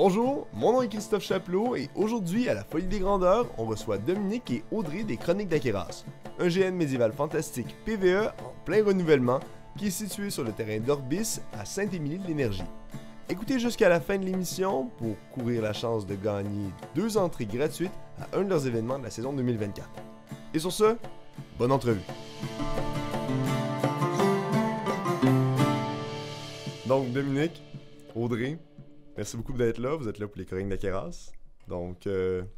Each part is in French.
Bonjour, mon nom est Christophe Chapelot et aujourd'hui, à la Folie des Grandeurs, on reçoit Dominique et Audrey des Chroniques d'Aqueras, un GN médiéval fantastique PvE en plein renouvellement qui est situé sur le terrain d'Orbis à Saint-Émilie-de-l'Énergie. Écoutez jusqu'à la fin de l'émission pour courir la chance de gagner 2 entrées gratuites à un de leurs événements de la saison 2024. Et sur ce, bonne entrevue! Donc Dominique, Audrey, merci beaucoup d'être là. Vous êtes là pour les Chroniques d'Aqueras. Donc,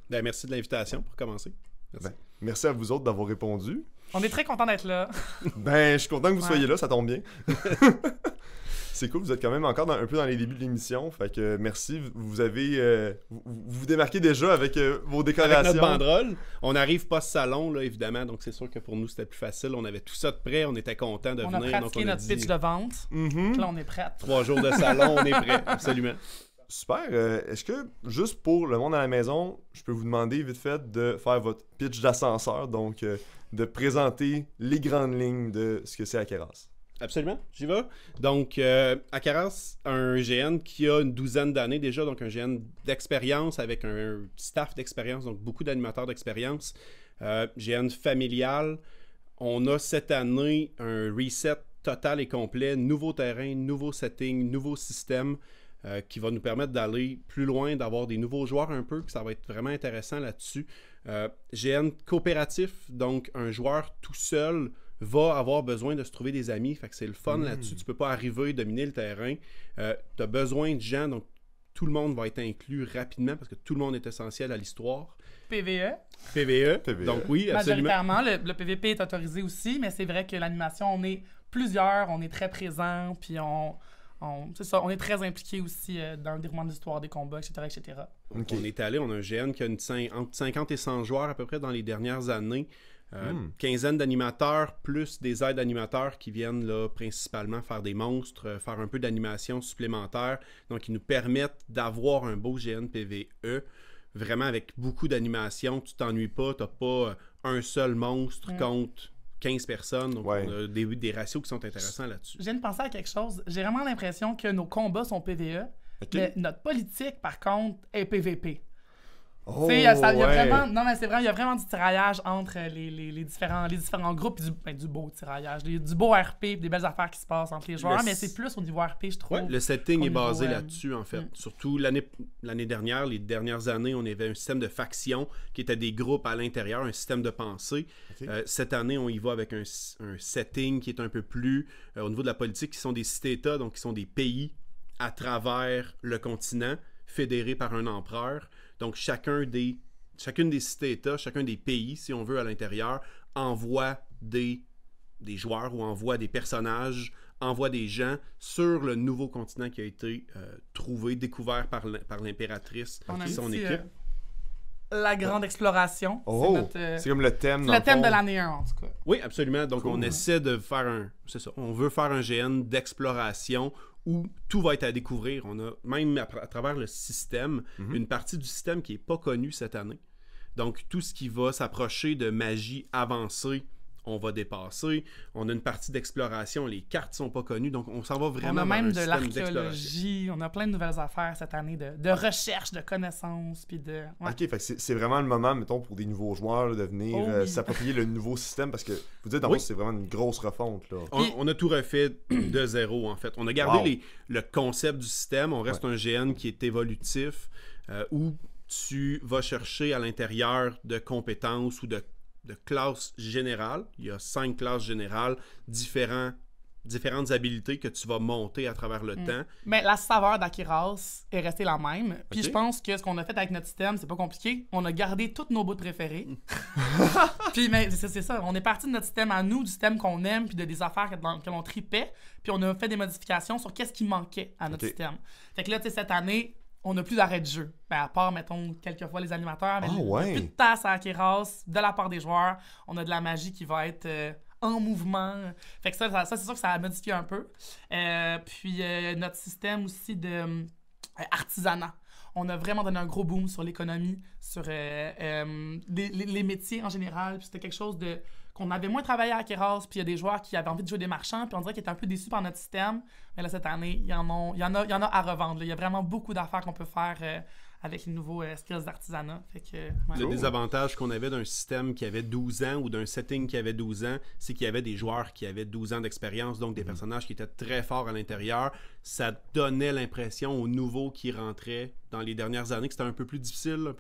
merci de l'invitation pour commencer. Merci. Merci à vous autres d'avoir répondu. On est très contents d'être là. Je suis content que vous soyez là, ça tombe bien. C'est cool, vous êtes quand même encore un peu dans les débuts de l'émission. Fait que merci, vous avez vous démarquez déjà avec vos décorations. Avec notre banderole, on arrive pas ce salon là évidemment, donc c'est sûr que pour nous c'était plus facile. On avait tout ça de prêt, on était content de venir. On a pratiqué notre pitch de vente. Là on est prêt. 3 jours de salon, on est prêt, absolument. Super. Est-ce que, juste pour le monde à la maison, je peux vous demander vite fait de faire votre pitch d'ascenseur, donc de présenter les grandes lignes de ce que c'est Aqueras. Absolument, j'y vais. Donc, Aqueras, un GN qui a une 12aine d'années déjà, donc un GN d'expérience avec un staff d'expérience, donc beaucoup d'animateurs d'expérience. GN familial. On a cette année un reset total et complet, nouveau terrain, nouveau setting, nouveau système. Qui va nous permettre d'aller plus loin, d'avoir des nouveaux joueurs un peu, puis ça va être vraiment intéressant là-dessus. GN coopératif, donc un joueur tout seul va avoir besoin de se trouver des amis, fait que c'est le fun là-dessus. Tu peux pas arriver, dominer le terrain. Tu as besoin de gens, donc tout le monde va être inclus rapidement parce que tout le monde est essentiel à l'histoire. PvE. PvE. Donc oui, absolument. Majoritairement, le PvP est autorisé aussi, mais c'est vrai que l'animation, on est plusieurs, on est très présents, puis c'est ça, on est très impliqué aussi dans le déroulement de l'histoire des combats, etc. etc. Okay. On est allé, on a un GN qui a entre 50 et 100 joueurs à peu près dans les dernières années. Quinzaine d'animateurs, plus des aides animateurs qui viennent là, principalement faire des monstres, faire un peu d'animation supplémentaire. Donc, ils nous permettent d'avoir un beau GN PvE, vraiment avec beaucoup d'animation. Tu t'ennuies pas, tu n'as pas un seul monstre contre 15 personnes, donc on a des ratios qui sont intéressants là-dessus. Je viens de penser à quelque chose. J'ai vraiment l'impression que nos combats sont PvE, mais notre politique, par contre, est PvP. Il y a vraiment, non, mais c'est vrai, il y a vraiment du tiraillage entre les différents groupes, du beau tiraillage, du beau RP, des belles affaires qui se passent entre les joueurs, mais c'est plus au niveau RP, je trouve. Ouais, le setting est basé là-dessus, en fait. Surtout l'année dernière, les dernières années, on avait un système de factions qui était des groupes à l'intérieur, un système de pensée. Cette année, on y va avec un setting qui est un peu plus au niveau de la politique, qui sont des cités-États, donc qui sont des pays à travers le continent, fédérés par un empereur. Donc, chacune des cités-États, chacun des pays, si on veut, à l'intérieur, envoie des joueurs ou envoie des personnages, envoie des gens sur le nouveau continent qui a été trouvé, découvert par l'impératrice et son équipe. La grande exploration. C'est comme le thème. C'est le thème de l'année 1, en tout cas. Oui, absolument. Donc, on essaie de faire on veut faire un GN d'exploration où tout va être à découvrir. On a même à travers le système, une partie du système qui n'est pas connue cette année. Donc, tout ce qui va s'approcher de magie avancée, on va dépasser. On a une partie d'exploration, les cartes sont pas connues, donc on s'en va vraiment vers un système d'exploration. On a même de l'archéologie, on a plein de nouvelles affaires cette année de recherche, de connaissances, puis de... Ouais. OK, fait que c'est vraiment le moment, mettons, pour des nouveaux joueurs là, de venir s'approprier le nouveau système, parce que vous dites, en fait, c'est vraiment une grosse refonte. Là. On a tout refait de zéro, en fait. On a gardé le concept du système, on reste un GN qui est évolutif, où tu vas chercher à l'intérieur de compétences ou de classes générales. Il y a 5 classes générales, différentes habilités que tu vas monter à travers le temps. Mais la saveur d'Aqueras est restée la même. Puis je pense que ce qu'on a fait avec notre système, c'est pas compliqué. On a gardé tous nos bouts préférés. Puis mais c'est ça. On est parti de notre système à nous, du système qu'on aime, puis des affaires dans lesquelles on tripait. Puis on a fait des modifications sur qu'est-ce qui manquait à notre système. Fait que là, tu sais, cette année, on n'a plus d'arrêt de jeu. À part, mettons, quelquefois les animateurs, mais on n'a plus de tasse à Aqueras de la part des joueurs. On a de la magie qui va être en mouvement. Fait que ça c'est sûr que ça a modifié un peu. Puis notre système aussi de artisanat. On a vraiment donné un gros boom sur l'économie, sur les métiers en général. Puis c'était quelque chose qu'on avait moins travaillé à Keras, puis il y a des joueurs qui avaient envie de jouer des marchands, puis on dirait qu'ils étaient un peu déçus par notre système. Mais là, cette année, il y en a à revendre. Là. Il y a vraiment beaucoup d'affaires qu'on peut faire avec les nouveaux skills d'artisanat. Fait que, ouais. Le désavantage qu'on avait d'un système qui avait 12 ans ou d'un setting qui avait 12 ans, c'est qu'il y avait des joueurs qui avaient 12 ans d'expérience, donc des personnages qui étaient très forts à l'intérieur. Ça donnait l'impression aux nouveaux qui rentraient dans les dernières années que c'était un peu plus difficile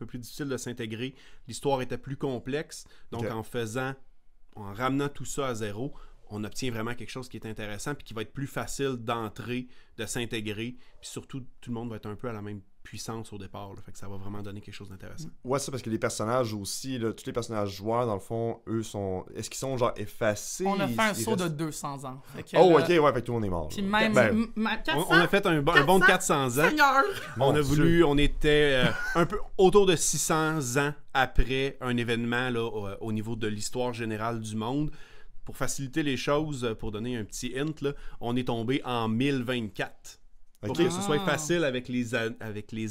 de s'intégrer. L'histoire était plus complexe. Donc en ramenant tout ça à zéro, on obtient vraiment quelque chose qui est intéressant puis qui va être plus facile d'entrer, de s'intégrer. Puis surtout, tout le monde va être un peu à la même puissance au départ. Là, fait que ça va vraiment donner quelque chose d'intéressant. Ouais, ça, parce que les personnages aussi, là, tous les personnages joueurs, dans le fond, eux sont... Est-ce qu'ils sont genre effacés? On a fait un saut de 200 ans. Fait que, ok, ouais, fait que tout le monde est mort. Puis même... 400, on a fait un bon de 400 ans. Seigneur! On était un peu autour de 600 ans après un événement là, au niveau de l'histoire générale du monde. Pour faciliter les choses, pour donner un petit hint, là, on est tombé en 1024. Pour que ce soit facile avec les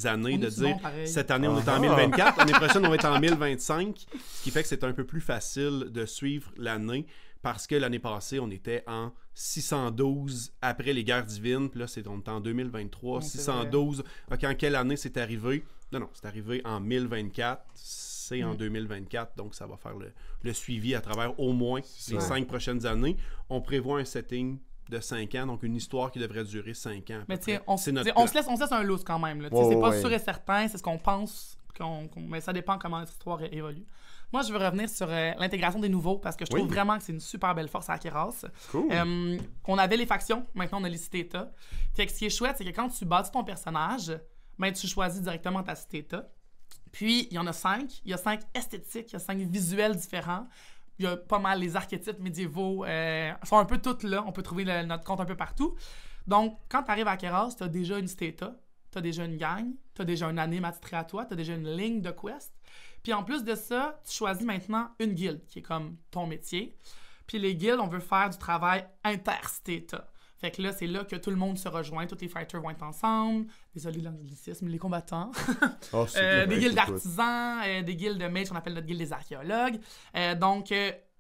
années de dire cette année on est en 1024, l'année prochaine on va être en 1025, ce qui fait que c'est un peu plus facile de suivre l'année parce que l'année passée on était en 612 après les guerres divines, puis là on est en 2023, 612. Ok, en quelle année c'est arrivé? Non, c'est arrivé en 1024. C'est en 2024, donc ça va faire le suivi à travers au moins les 5 prochaines années. On prévoit un setting de 5 ans, donc une histoire qui devrait durer 5 ans. Mais on se laisse un loose quand même. Là. C'est pas sûr et certain, c'est ce qu'on pense, mais ça dépend comment l'histoire évolue. Moi, je veux revenir sur l'intégration des nouveaux, parce que je trouve vraiment que c'est une super belle force à Keras. Cool. On avait les factions, maintenant on a les cités-états. Fait que ce qui est chouette, c'est que quand tu bâtis ton personnage, ben, tu choisis directement ta cité-état. Puis, il y en a 5. Il y a 5 esthétiques, il y a 5 visuels différents. Il y a pas mal les archétypes médiévaux. Sont un peu tous là. On peut trouver notre compte un peu partout. Donc, quand tu arrives à Keras, tu as déjà une cité-état, tu as déjà une gang, tu as déjà un anime attitré à toi, tu as déjà une ligne de quest. Puis en plus de ça, tu choisis maintenant une guilde, qui est comme ton métier. Puis les guildes, on veut faire du travail inter-cité-état. Fait que là, c'est là que tout le monde se rejoint, tous les fighters vont être ensemble. Désolé de l'anglicisme, les combattants. Des guildes d'artisans, des guildes de mages qu'on appelle notre guilde des archéologues. Donc,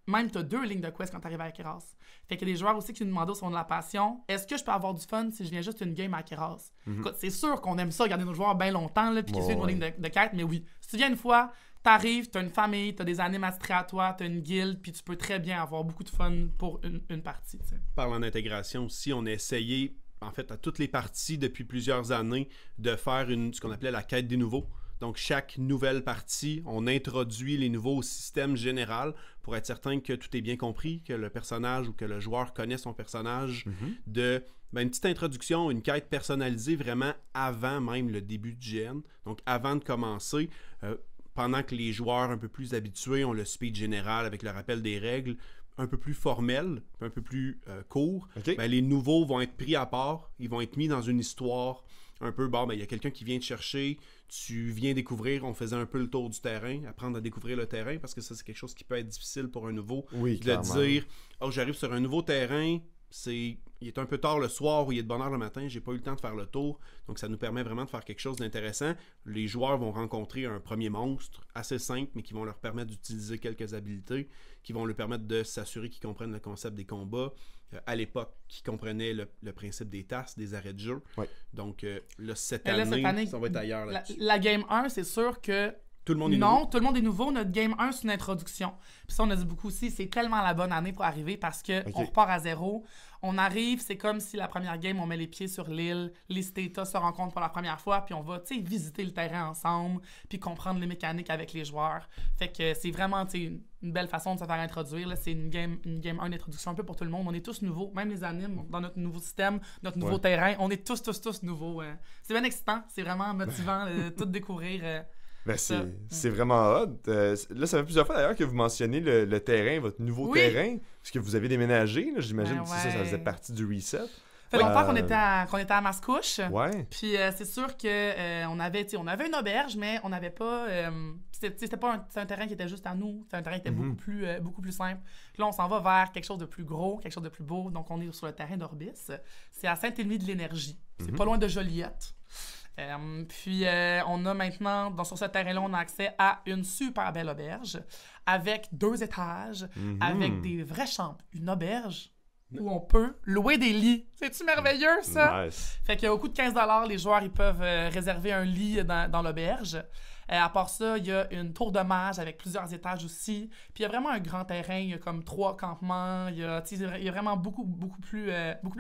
même tu as 2 lignes de quest quand tu arrives à Keras. Fait qu'il y a des joueurs aussi qui nous demandent au son de la passion, est-ce que je peux avoir du fun si je viens juste une game à Keras? Écoute, c'est sûr qu'on aime ça, regarder nos joueurs bien longtemps, puis qu'ils suivent nos lignes de quête, mais oui, si tu viens une fois, t'arrives, t'as une famille, t'as des animes attitrés à toi, t'as une guilde, puis tu peux très bien avoir beaucoup de fun pour une partie. T'sais. Parlant d'intégration aussi, on a essayé, en fait, à toutes les parties depuis plusieurs années, de faire ce qu'on appelait la quête des nouveaux. Donc, chaque nouvelle partie, on introduit les nouveaux au système général pour être certain que tout est bien compris, que le personnage ou que le joueur connaît son personnage, une petite introduction, une quête personnalisée vraiment avant même le début du GN. Donc, avant de commencer, pendant que les joueurs un peu plus habitués ont le speed général avec le rappel des règles un peu plus formel, un peu plus court, les nouveaux vont être pris à part, ils vont être mis dans une histoire un peu, il y a quelqu'un qui vient te chercher, tu viens découvrir, on faisait un peu le tour du terrain, apprendre à découvrir le terrain, parce que ça, c'est quelque chose qui peut être difficile pour un nouveau, de dire, j'arrive sur un nouveau terrain, il est un peu tard le soir ou il est de bonne heure le matin, j'ai pas eu le temps de faire le tour, donc ça nous permet vraiment de faire quelque chose d'intéressant. Les joueurs vont rencontrer un premier monstre assez simple, mais qui vont leur permettre d'utiliser quelques habiletés, qui vont leur permettre de s'assurer qu'ils comprennent le concept des combats, à l'époque, qui comprenaient le principe des tasses, des arrêts de jeu. Donc là, cette année, ça va être ailleurs là-dessus. La game 1, c'est sûr que tout le monde est nouveau. Tout le monde est nouveau. Notre game 1, c'est une introduction. Puis ça, on a dit beaucoup aussi, c'est tellement la bonne année pour arriver parce qu'on repart à zéro. On arrive, c'est comme si la première game, on met les pieds sur l'île, les cités-états se rencontrent pour la première fois, puis on va, visiter le terrain ensemble, puis comprendre les mécaniques avec les joueurs. Fait que c'est vraiment, une belle façon de se faire introduire. Là. C'est une game 1 d'introduction un peu pour tout le monde. On est tous nouveaux, même les animes, dans notre nouveau système, notre nouveau terrain. On est tous nouveaux. C'est bien excitant, c'est vraiment motivant de tout découvrir. C'est vraiment hot. Là, ça fait plusieurs fois d'ailleurs que vous mentionnez le terrain, votre nouveau terrain, parce que vous avez déménagé. Là, j'imagine que ça faisait partie du reset. Ça fait longtemps qu'on était à Mascouche. Ouais. Puis c'est sûr que on avait une auberge, mais on n'avait pas. C'était pas un terrain qui était juste à nous. C'était un terrain qui était beaucoup plus simple. Puis là, on s'en va vers quelque chose de plus gros, quelque chose de plus beau. Donc, on est sur le terrain d'Orbis. C'est à Saint-Émile de l'Énergie. C'est pas loin de Joliette. Puis on a maintenant, sur ce terrain-là, on a accès à une super belle auberge avec 2 étages, avec des vraies chambres. Une auberge où on peut louer des lits. C'est-tu merveilleux, ça? Nice. Fait qu'au coût de 15$, les joueurs ils peuvent réserver un lit dans l'auberge. À part ça, il y a une tour de mage avec plusieurs étages aussi. Puis il y a vraiment un grand terrain. Il y a comme 3 campements. Il y a vraiment beaucoup plus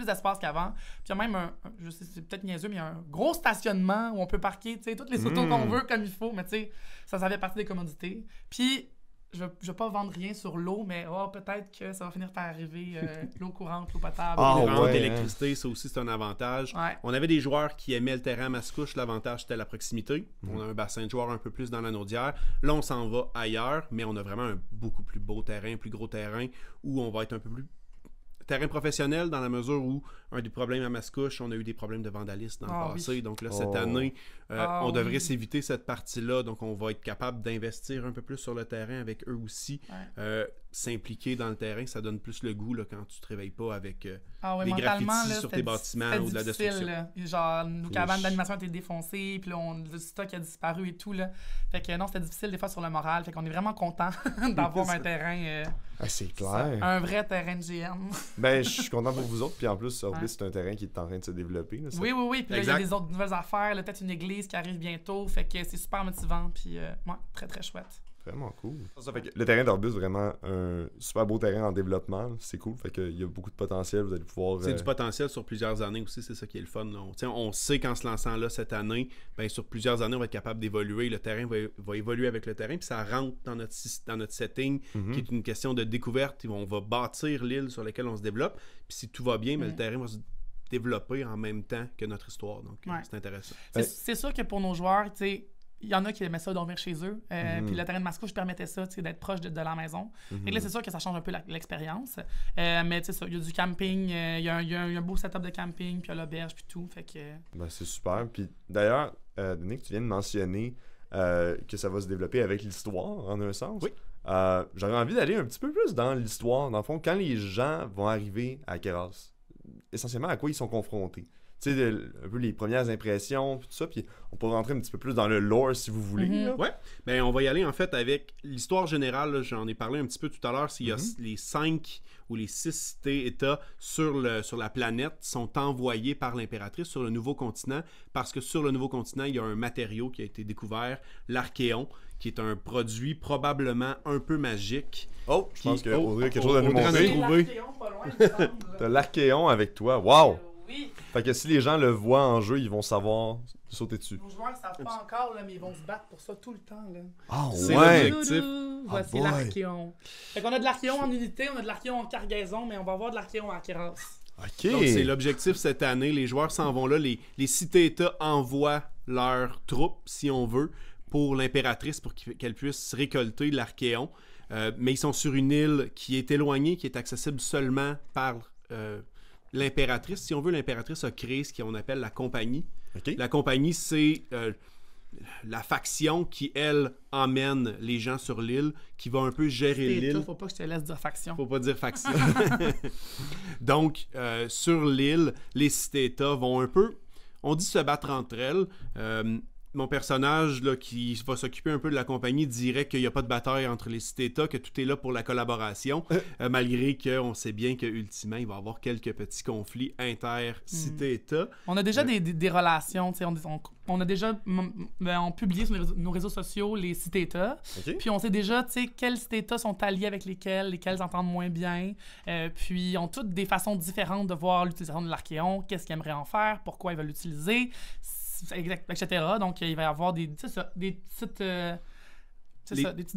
d'espace qu'avant. Puis il y a même je sais, c'est peut-être niaiseux, mais il y a un gros stationnement où on peut parquer toutes les autos qu'on veut comme il faut. Mais tu sais, ça fait partie des commodités. Puis je vais pas vendre rien sur l'eau, mais peut-être que ça va finir par arriver. L'eau courante, l'eau potable. L'eau ouais, courante, hein. l'électricité, ça aussi, c'est un avantage. Ouais. On avait des joueurs qui aimaient le terrain à Mascouche. L'avantage, c'était la proximité. On a un bassin de joueurs un peu plus dans la Naudière. Là, on s'en va ailleurs, mais on a vraiment un beaucoup plus beau terrain, un plus gros terrain, où on va être un peu plus terrain professionnel dans la mesure où un des problèmes à Mascouche, on a eu des problèmes de vandalisme dans le passé. Oui. Donc là, cette année, on devrait oui. s'éviter cette partie-là. Donc on va être capable d'investir un peu plus sur le terrain avec eux aussi. S'impliquer dans le terrain, ça donne plus le goût là, quand tu te réveilles pas avec des graffitis sur tes bâtiments ou de la destruction. Là. Genre, nos cabanes d'animation étaient défoncées, puis là, le stock a disparu et tout. Là. Fait que non, c'était difficile des fois sur le moral. Fait qu'on est vraiment content d'avoir un terrain. C'est clair. Un vrai terrain de GM. Ben, je suis content pour vous autres. Puis en plus, Orbis, c'est un terrain qui est en train de se développer. Là, oui. Puis là, il y a des autres nouvelles affaires. Là, peut-être une église qui arrive bientôt. Fait que c'est super motivant. Puis, très, très chouette. Vraiment cool. Ça fait que le terrain d'Orbis, vraiment un super beau terrain en développement. C'est cool. Fait qu'il y a beaucoup de potentiel. Vous allez pouvoir. C'est du potentiel sur plusieurs années aussi. C'est ça qui est le fun. Là. On sait qu'en se lançant là cette année, ben, sur plusieurs années, on va être capable d'évoluer. Le terrain va évoluer avec le terrain. Puis ça rentre dans notre setting, qui est une question de découverte. On va bâtir l'île sur laquelle on se développe. Puis si tout va bien, mais le terrain va se développer en même temps que notre histoire. Donc, c'est intéressant. C'est sûr que pour nos joueurs, tu sais, il y en a qui aimaient ça dormir chez eux. Puis le terrain de Mascouche permettait ça, d'être proche de la maison. Et là, c'est sûr que ça change un peu l'expérience. Mais tu sais, il y a du camping, il y a un beau setup de camping, puis il y a l'auberge, puis tout. Fait que... Ben, c'est super. Puis d'ailleurs, Nick, tu viens de mentionner que ça va se développer avec l'histoire, en un sens. Oui. J'aurais envie d'aller un petit peu plus dans l'histoire. Dans le fond, quand les gens vont arriver à Keras, essentiellement, à quoi ils sont confrontés? Tu sais, un peu les premières impressions, puis tout ça, puis on peut rentrer un petit peu plus dans le lore si vous voulez. Ouais, ben on va y aller en fait avec l'histoire générale, là, j'en ai parlé un petit peu tout à l'heure, s'il y a les 5 ou les 6 cités-États sur la planète sont envoyés par l'impératrice sur le nouveau continent, parce que sur le nouveau continent, il y a un matériau qui a été découvert, l'archéon, qui est un produit probablement un peu magique. Oh, je pense qu'Audrey a quelque chose à nous Audrey en a montrer. trouvé. T'as l'archéon avec toi. Wow! Oui. Fait que si les gens le voient en jeu, ils vont savoir sauter dessus. Nos joueurs ne savent pas encore, là, mais ils vont se battre pour ça tout le temps. Là. Ah C'est ouais! l'objectif. Voici boy. l'archéon. Fait qu'on a de l'archéon en unité, on a de l'archéon en cargaison, mais on va avoir de l'archéon en Keras. Ok! Donc, c'est l'objectif cette année. Les joueurs s'en vont là. Les cités-États envoient leurs troupes, si on veut, pour l'impératrice, pour qu'elle puisse récolter l'archéon. Mais ils sont sur une île qui est éloignée, qui est accessible seulement par l'impératrice. Si on veut, l'impératrice a créé ce qu'on appelle la compagnie. Ok. La compagnie, c'est la faction qui, elle, emmène les gens sur l'île, qui va un peu gérer l'île. Faut pas que je te laisse dire faction. Faut pas dire faction. Donc, sur l'île, les cités-États vont un peu, on dit se battre entre elles. Mon personnage là, qui va s'occuper un peu de la compagnie dirait qu'il n'y a pas de bataille entre les cités-États, que tout est là pour la collaboration, malgré qu'on sait bien qu'ultimement, il va y avoir quelques petits conflits inter-cités-États. On a déjà des relations, on a déjà on publié sur nos réseaux sociaux les cités-États, puis on sait déjà quels cités-États sont alliés avec lesquels s'entendent moins bien, puis ils ont toutes des façons différentes de voir l'utilisation de l'archéon, qu'est-ce qu'ils aimeraient en faire, pourquoi ils veulent l'utiliser, etc. Donc, il va y avoir des petites...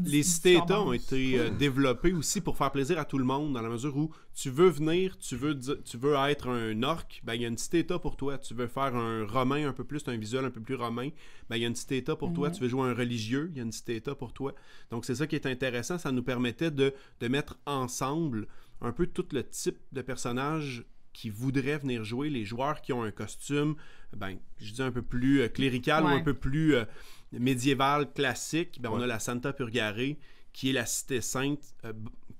les cités-États ont été développés aussi pour faire plaisir à tout le monde, dans la mesure où tu veux venir, tu veux être un orc, ben il y a une cité-État pour toi. Tu veux faire un romain un peu plus, un visuel un peu plus romain, ben il y a une cité-État pour toi. Tu veux jouer un religieux, il y a une cité-État pour toi. Donc c'est ça qui est intéressant, ça nous permettait de mettre ensemble un peu tout le type de personnages qui voudraient venir jouer, les joueurs qui ont un costume, ben, je dis un peu plus clérical ou un peu plus médiéval, classique. Ben, on a la Santa Purgare, qui est la cité sainte,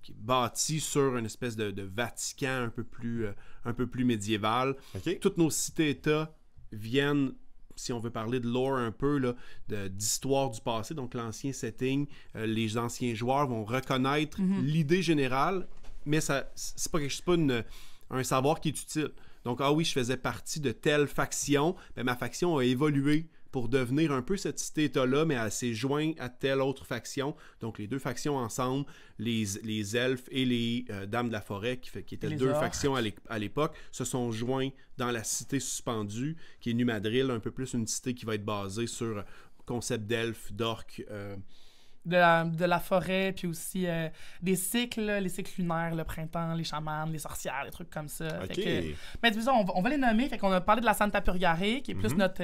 qui est bâtie sur une espèce de Vatican un peu plus médiéval. Toutes nos cités-États viennent si on veut parler de lore un peu, là, d'histoire du passé, donc l'ancien setting, les anciens joueurs vont reconnaître l'idée générale, mais c'est pas un savoir qui est utile. Donc, ah oui, je faisais partie de telle faction, ben, ma faction a évolué pour devenir un peu cette cité-état-là, mais elle s'est jointe à telle autre faction. Donc, les deux factions ensemble, les elfes et les dames de la forêt, qui étaient deux factions à l'époque, se sont joints dans la cité suspendue, qui est Numadril, un peu plus une cité qui va être basée sur concept d'elfes, d'orques, de la forêt, puis aussi des cycles, les cycles lunaires, le printemps, les chamans, les sorcières, des trucs comme ça. Okay. Mais disons, on va les nommer. Fait qu'on a parlé de la Santa Purgare, qui est plus notre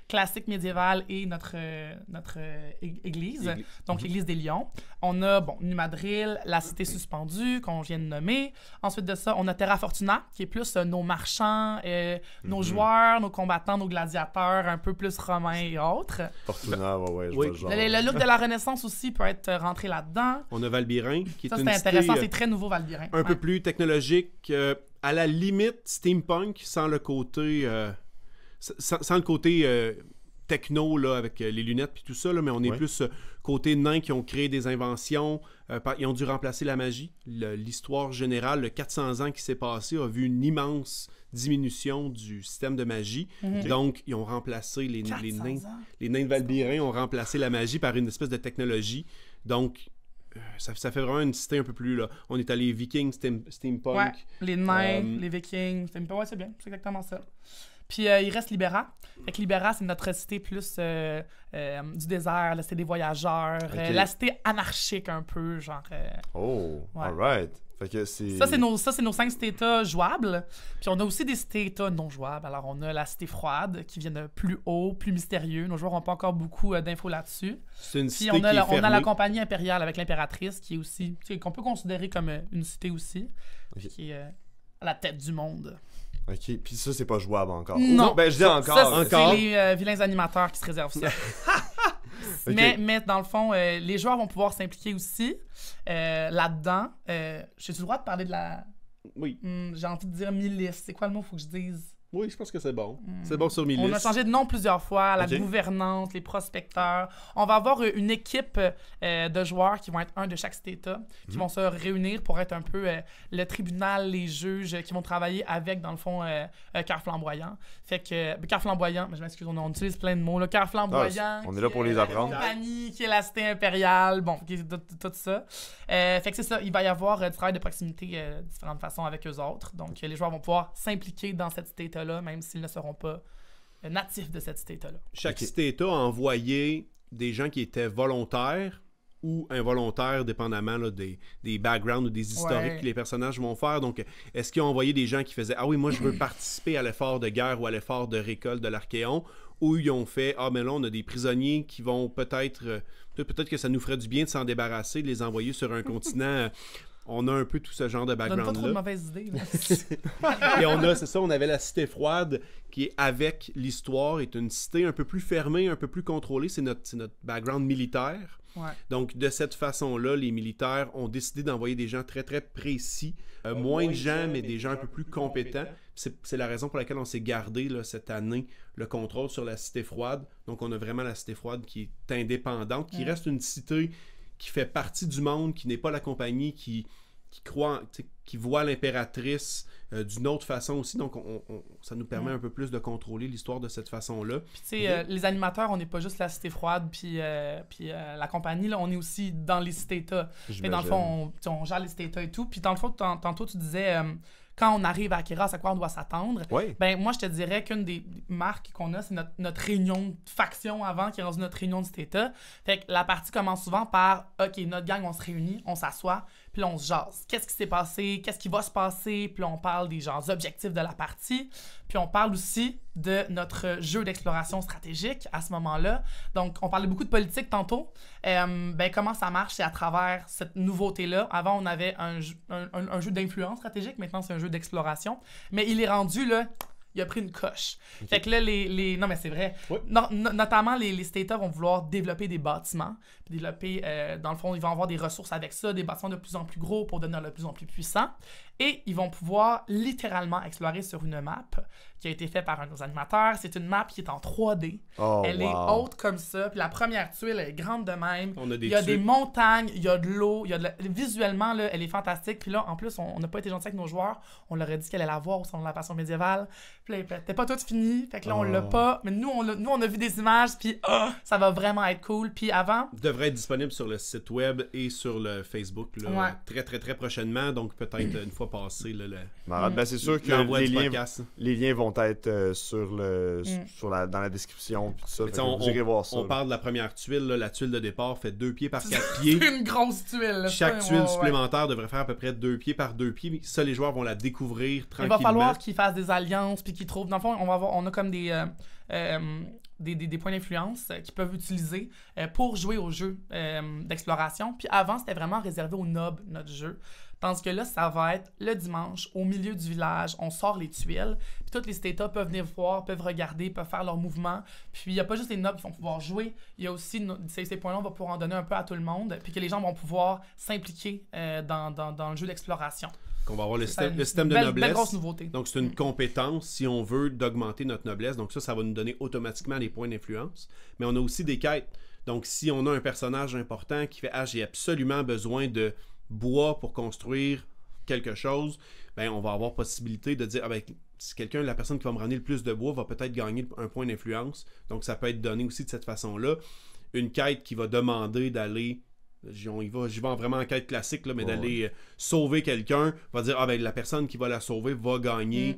classique médiéval et notre église, donc l'église des lions. On a, Numadril, la cité suspendue, qu'on vient de nommer. Ensuite de ça, on a Terra Fortuna, qui est plus nos marchands, nos joueurs, nos combattants, nos gladiateurs, un peu plus romains et autres. Fortuna, ouais, je vois le genre. Le look de la Renaissance aussi peut être rentré là-dedans. On a Valbirin, qui est une cité... Ça, c'est intéressant, c'est très nouveau, Valbirin. Un peu plus technologique, à la limite steampunk, sans le côté... sans le côté techno, là, avec les lunettes puis tout ça, là, mais on est plus côté nains qui ont créé des inventions, ils ont dû remplacer la magie. L'histoire générale, le 400 ans qui s'est passé, a vu une immense diminution du système de magie. Donc, ils ont remplacé les nains de Valbirin ont remplacé la magie par une espèce de technologie. Donc, ça fait vraiment une cité un peu plus... là. On est allé Vikings, steampunk. Ouais, les nains, les Vikings, steampunk. Ouais, c'est bien, c'est exactement ça. Puis il reste Libera. Fait que Libera, c'est notre cité plus du désert, la cité des voyageurs, la cité anarchique un peu, genre... alright. Fait que ça, c'est nos 5 cités-états jouables. Puis on a aussi des cités-états non jouables. Alors, on a la cité froide, qui vient de plus haut, plus mystérieux. Nos joueurs n'ont pas encore beaucoup d'infos là-dessus. C'est une cité Puis qui est fermée. on a la compagnie impériale avec l'impératrice, qui est aussi... qu'on peut considérer comme une cité aussi, qui est à la tête du monde. OK, puis ça, c'est pas jouable encore. Non. Ben, je dis encore. Ça, c'est les vilains animateurs qui se réservent ça. Okay. Mais dans le fond, les joueurs vont pouvoir s'impliquer aussi là-dedans. J'ai-tu le droit de parler de la... Oui. J'ai envie de dire milice. C'est quoi le mot qu'il faut que je dise? Oui, je pense que c'est bon. C'est bon sur milice. On a changé de nom plusieurs fois, la gouvernance, les prospecteurs. On va avoir une équipe de joueurs qui vont être un de chaque cité-état, qui vont se réunir pour être un peu le tribunal, les juges, qui vont travailler avec, dans le fond, Cœur Flamboyant. Fait que, Cœur Flamboyant, je m'excuse, on utilise plein de mots, là. Cœur Flamboyant. On est là pour les apprendre. La compagnie, qui est la cité impériale, bon, qui est tout ça. Fait que c'est ça, il va y avoir du travail de proximité de différentes façons avec eux autres. Donc, les joueurs vont pouvoir s'impliquer dans cette cité-état là, même s'ils ne seront pas natifs de cette cité-état-là. Chaque cité-état a envoyé des gens qui étaient volontaires ou involontaires, dépendamment là, des backgrounds ou des historiques que les personnages vont faire. Donc, est-ce qu'ils ont envoyé des gens qui faisaient « Ah oui, moi, je veux participer à l'effort de guerre ou à l'effort de récolte de l'Archéon » ou ils ont fait « Ah, mais là, on a des prisonniers qui vont peut-être que ça nous ferait du bien de s'en débarrasser, de les envoyer sur un continent... » On a un peu tout ce genre de background-là. Donne pas trop de mauvaises idées. Là. Et on avait la cité froide qui est avec l'histoire, est une cité un peu plus fermée, un peu plus contrôlée. C'est notre background militaire. Ouais. Donc, de cette façon-là, les militaires ont décidé d'envoyer des gens très, très précis. Moins de gens, mais des gens un peu plus compétents. C'est la raison pour laquelle on s'est gardé là, cette année le contrôle sur la cité froide. Donc, on a vraiment la cité froide qui est indépendante, qui reste une cité... qui fait partie du monde, qui n'est pas la compagnie, qui croit, qui voit l'impératrice d'une autre façon aussi. Donc, ça nous permet un peu plus de contrôler l'histoire de cette façon-là. Puis, tu sais, les animateurs, on n'est pas juste la cité froide puis la compagnie, là, on est aussi dans les cités-états. Et dans le fond, on gère les cités-états et tout. Puis, dans le fond, tantôt, tu disais... quand on arrive à Akeras, à quoi on doit s'attendre, ben moi, je te dirais qu'une des marques qu'on a, c'est notre réunion de faction avant, qui est dans notre réunion de cet état. Fait que la partie commence souvent par « OK, notre gang, on se réunit, on s'assoit, puis là, on se jase. Qu'est-ce qui s'est passé? Qu'est-ce qui va se passer? » Puis là, on parle des genres objectifs de la partie. Puis on parle aussi de notre jeu d'exploration stratégique à ce moment-là. Donc, on parlait beaucoup de politique tantôt. Ben, comment ça marche? C'est à travers cette nouveauté-là. Avant, on avait un jeu d'influence stratégique. Maintenant, c'est un jeu d'exploration. Mais il est rendu, là... Il a pris une coche. Okay. Fait que là, non, mais c'est vrai. Oui. Notamment, les cités-états vont vouloir développer des bâtiments. Développer, dans le fond, ils vont avoir des ressources avec ça, des bâtiments de plus en plus gros pour devenir de plus en plus puissants. Et ils vont pouvoir littéralement explorer sur une map qui a été faite par un de nos animateurs. C'est une map qui est en 3D. Elle est haute comme ça. Puis la première tuile, elle est grande de même. Il y a des montagnes, il y a de l'eau. Visuellement, là, elle est fantastique. Puis là, en plus, on n'a pas été gentil avec nos joueurs. On leur a dit qu'elle allait la voir au Salon de la Passion médiévale. Puis là, t'es pas toute finie. Fait que là, on l'a pas. Mais nous, on a vu des images. Puis ça va vraiment être cool. Puis avant... devrait être disponible sur le site web et sur le Facebook là, très, très, très prochainement. Donc, peut-être une fois passé c'est sûr que les liens vont être dans la description. Puis tout ça, vous irez voir ça. On parle de la première tuile. Là, la tuile de départ fait 2 pieds par 4 pieds. C'est une grosse tuile. Là, chaque tuile supplémentaire devrait faire à peu près 2 pieds par 2 pieds. Ça, les joueurs vont la découvrir tranquillement. Il va falloir qu'ils fassent des alliances puis qu'ils trouvent... Dans le fond, on a comme des points d'influence qu'ils peuvent utiliser pour jouer au jeu d'exploration. Puis avant, c'était vraiment réservé aux nobles, notre jeu. Tandis que là, ça va être le dimanche, au milieu du village, on sort les tuiles, puis toutes les statas peuvent venir voir, peuvent regarder, peuvent faire leurs mouvements. Puis il n'y a pas juste les nobles qui vont pouvoir jouer, il y a aussi ces points-là, on va pouvoir en donner un peu à tout le monde, puis que les gens vont pouvoir s'impliquer dans le jeu d'exploration. On va avoir le système de noblesse. Belle grosse nouveauté. Donc, c'est une compétence, si on veut, d'augmenter notre noblesse. Donc, ça va nous donner automatiquement les points d'influence. Mais on a aussi des quêtes. Donc, si on a un personnage important qui fait « Ah, j'ai absolument besoin de bois pour construire quelque chose », ben on va avoir possibilité de dire « Ah, ben, si la personne qui va me ramener le plus de bois va peut-être gagner un point d'influence. » Donc, ça peut être donné aussi de cette façon-là. Une quête qui va demander d'aller... J'y vais vraiment en quête classique, là, mais d'aller sauver quelqu'un, va dire, ah ben la personne qui va la sauver va gagner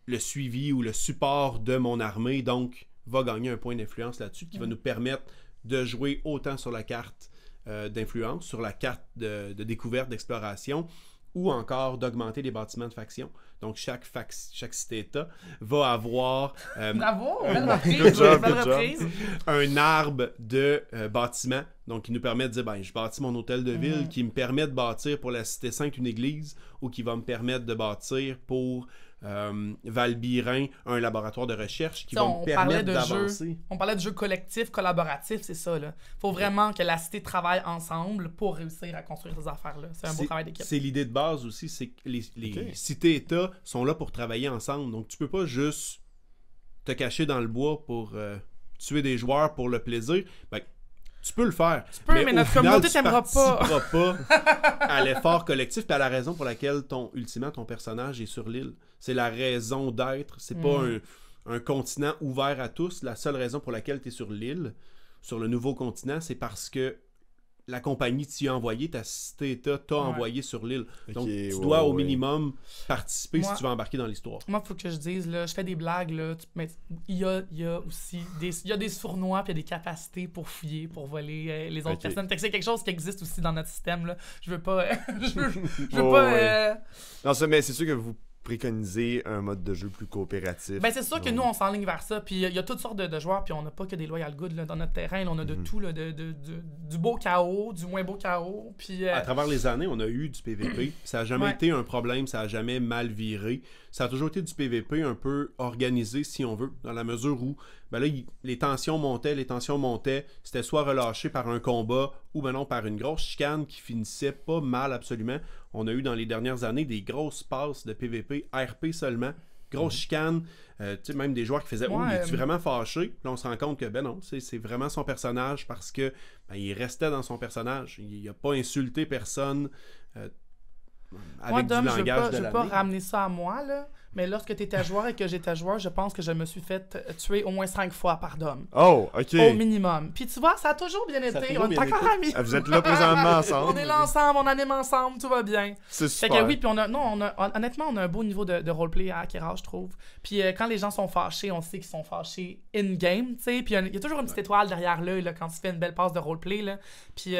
le suivi ou le support de mon armée, donc va gagner un point d'influence là-dessus, qui va nous permettre de jouer autant sur la carte d'influence, sur la carte de découverte, d'exploration, ou encore d'augmenter les bâtiments de faction. Donc, chaque cité-état va avoir... Bravo! Belle reprise! Un arbre de bâtiments, donc qui nous permet de dire, ben, je bâtis mon hôtel de ville, qui me permet de bâtir pour la Cité Sainte une église, ou qui va me permettre de bâtir pour Valbirin un laboratoire de recherche, qui va me permettre d'avancer. On parlait de jeux collectifs, collaboratifs, c'est ça. Il faut vraiment que la cité travaille ensemble pour réussir à construire ces affaires-là. C'est un beau travail d'équipe. C'est l'idée de base aussi, c'est que les cités-états sont là pour travailler ensemble. Donc, tu peux pas juste te cacher dans le bois pour tuer des joueurs pour le plaisir. Ben, tu peux le faire. Tu peux, mais notre communauté t'aimera pas. Tu participeras pas à l'effort collectif et à la raison pour laquelle ultimement ton personnage est sur l'île. C'est la raison d'être. C'est pas un continent ouvert à tous. La seule raison pour laquelle tu es sur l'île, sur le nouveau continent, c'est parce que la compagnie t'y a envoyé, ta cité-état t'a envoyé sur l'île. Donc, tu dois au minimum participer si tu veux embarquer dans l'histoire. Moi, il faut que je dise, là, je fais des blagues, là, mais il y a aussi des sournois puis il y a des capacités pour fouiller, pour voler les autres personnes. Fait que c'est quelque chose qui existe aussi dans notre système. Là. Je veux pas... Non, mais c'est sûr que vous préconiser un mode de jeu plus coopératif. Ben c'est sûr que nous on s'enligne vers ça, puis il y a toutes sortes de joueurs, puis on n'a pas que des loyal goods là, dans notre terrain, là, on a de tout, là, du beau chaos, du moins beau chaos, puis... À travers les années, on a eu du PVP, ça n'a jamais été un problème, ça n'a jamais mal viré, ça a toujours été du PVP un peu organisé si on veut, dans la mesure où ben là, les tensions montaient, c'était soit relâché par un combat ou ben non par une grosse chicane qui finissait pas mal absolument. On a eu dans les dernières années des grosses passes de PVP, RP seulement, grosse chicane, tu sais, même des joueurs qui faisaient « Oh, es-tu vraiment fâché? » Là, on se rend compte que ben non, c'est vraiment son personnage parce que ben, il restait dans son personnage. Il n'a pas insulté personne avec du langage de l'année. Je veux pas ramener ça à moi, là. Mais lorsque tu étais joueur et que j'étais joueur, je pense que je me suis fait tuer au moins 5 fois par Dom. Oh, OK. Au minimum. Puis tu vois, ça a toujours bien été. On est encore amis. Vous êtes là présentement ensemble. On est là ensemble, on anime ensemble, tout va bien. C'est super. Fait que oui, puis honnêtement, on a un beau niveau de roleplay à Akira, je trouve. Puis quand les gens sont fâchés, on sait qu'ils sont fâchés in-game, tu sais. Puis il y a toujours une petite étoile derrière l'œil là, quand tu fais une belle passe de roleplay. Là. Puis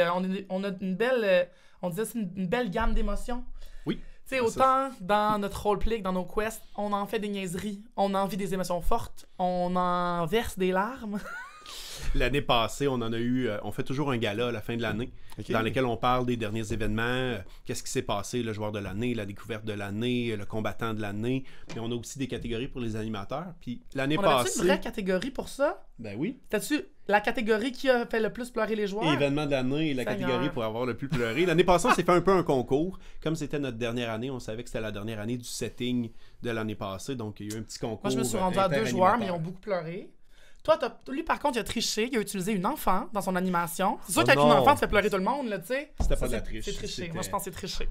on a une belle... on disait c'est une belle gamme d'émotions. Oui. Tu sais, autant dans notre roleplay que dans nos quests, on en fait des niaiseries, on en vit des émotions fortes, on en verse des larmes. L'année passée, on en a eu... on fait toujours un gala à la fin de l'année, dans lequel on parle des derniers événements, qu'est-ce qui s'est passé, le joueur de l'année, la découverte de l'année, le combattant de l'année. Mais on a aussi des catégories pour les animateurs. Puis l'année passée... On a-tu une vraie catégorie pour ça? Ben oui. C'était-tu la catégorie qui a fait le plus pleurer les joueurs? Événement de l'année, la catégorie pour avoir le plus pleuré. L'année passée, on s'est fait un peu un concours. Comme c'était notre dernière année, on savait que c'était la dernière année du setting de l'année passée. Donc, il y a eu un petit concours. Moi, je me suis rendu à 2 joueurs, mais ils ont beaucoup pleuré. Toi, lui, par contre, il a triché. Il a utilisé une enfant dans son animation. C'est sûr qu'avec une enfant, tu fais pleurer tout le monde, là, tu sais. C'était pas de la triche. C'est triché. Moi, je pense que c'est triché.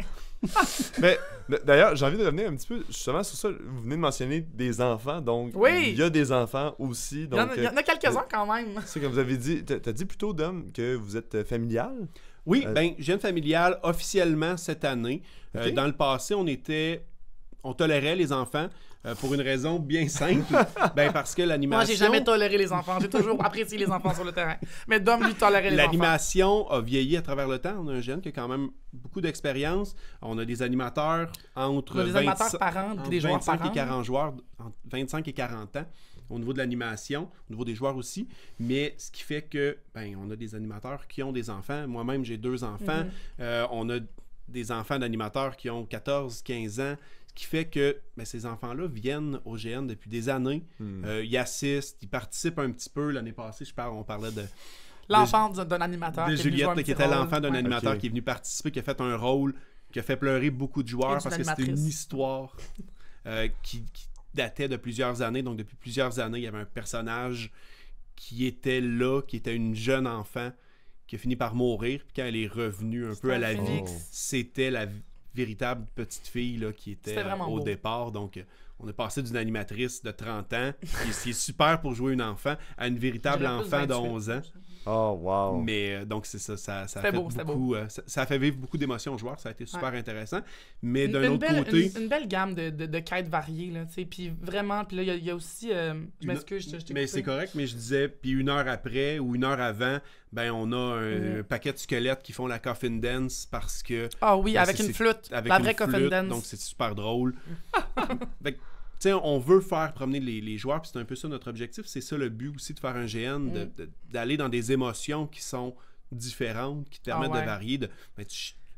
Mais d'ailleurs, j'ai envie de revenir un petit peu justement sur ça. Vous venez de mentionner des enfants, donc il y a des enfants aussi. Donc, il y en a quelques-uns quand même. C'est comme vous avez dit. T'as dit plutôt, Dom, que vous êtes familial? Oui, jeune familial officiellement cette année. Dans le passé, on tolérait les enfants pour une raison bien simple. Parce que l'animation... Moi, j'ai jamais toléré les enfants. J'ai toujours apprécié les enfants sur le terrain. Mais Dom, lui, tolérait les enfants. L'animation a vieilli à travers le temps. On a un jeune qui a quand même beaucoup d'expérience. On a des animateurs entre 25 et 40 joueurs, entre 25 et 40 ans au niveau de l'animation, au niveau des joueurs aussi. Mais ce qui fait que on a des animateurs qui ont des enfants. Moi-même, j'ai 2 enfants. On a des enfants d'animateurs qui ont 14, 15 ans. Ce qui fait que ces enfants-là viennent au GN depuis des années. Ils assistent, ils participent un petit peu. L'année passée, on parlait de... L'enfant d'un animateur. De Juliette, qui était l'enfant d'un animateur qui est venu participer, qui a fait un rôle, qui a fait pleurer beaucoup de joueurs parce que c'était une histoire qui datait de plusieurs années. Donc, depuis plusieurs années, il y avait un personnage qui était là, qui était une jeune enfant qui a fini par mourir. Puis quand elle est revenue un peu à la vie, c'était la véritable petite fille là, qui était au départ. Donc, on est passé d'une animatrice de 30 ans, qui est super pour jouer une enfant, à une véritable enfant de 11 ans. Oh, wow! Mais donc, c'est ça. Ça a fait beau, beaucoup. Ça a fait vivre beaucoup d'émotions aux joueurs. Ça a été super intéressant. Mais d'un autre côté. Une belle gamme de quêtes variées, là. Puis vraiment, puis là, il y a aussi. Je m'excuse, je t'ai mais c'est correct, mais je disais, puis 1 heure après ou 1 heure avant, on a un paquet de squelettes qui font la coffin dance parce que. Ah oui, avec une flûte. La vraie coffin dance. Donc, c'est super drôle. T'sais, on veut faire promener les joueurs, puis c'est un peu ça notre objectif. C'est ça le but aussi de faire un GN, d'aller dans des émotions qui sont différentes, qui te permettent de varier.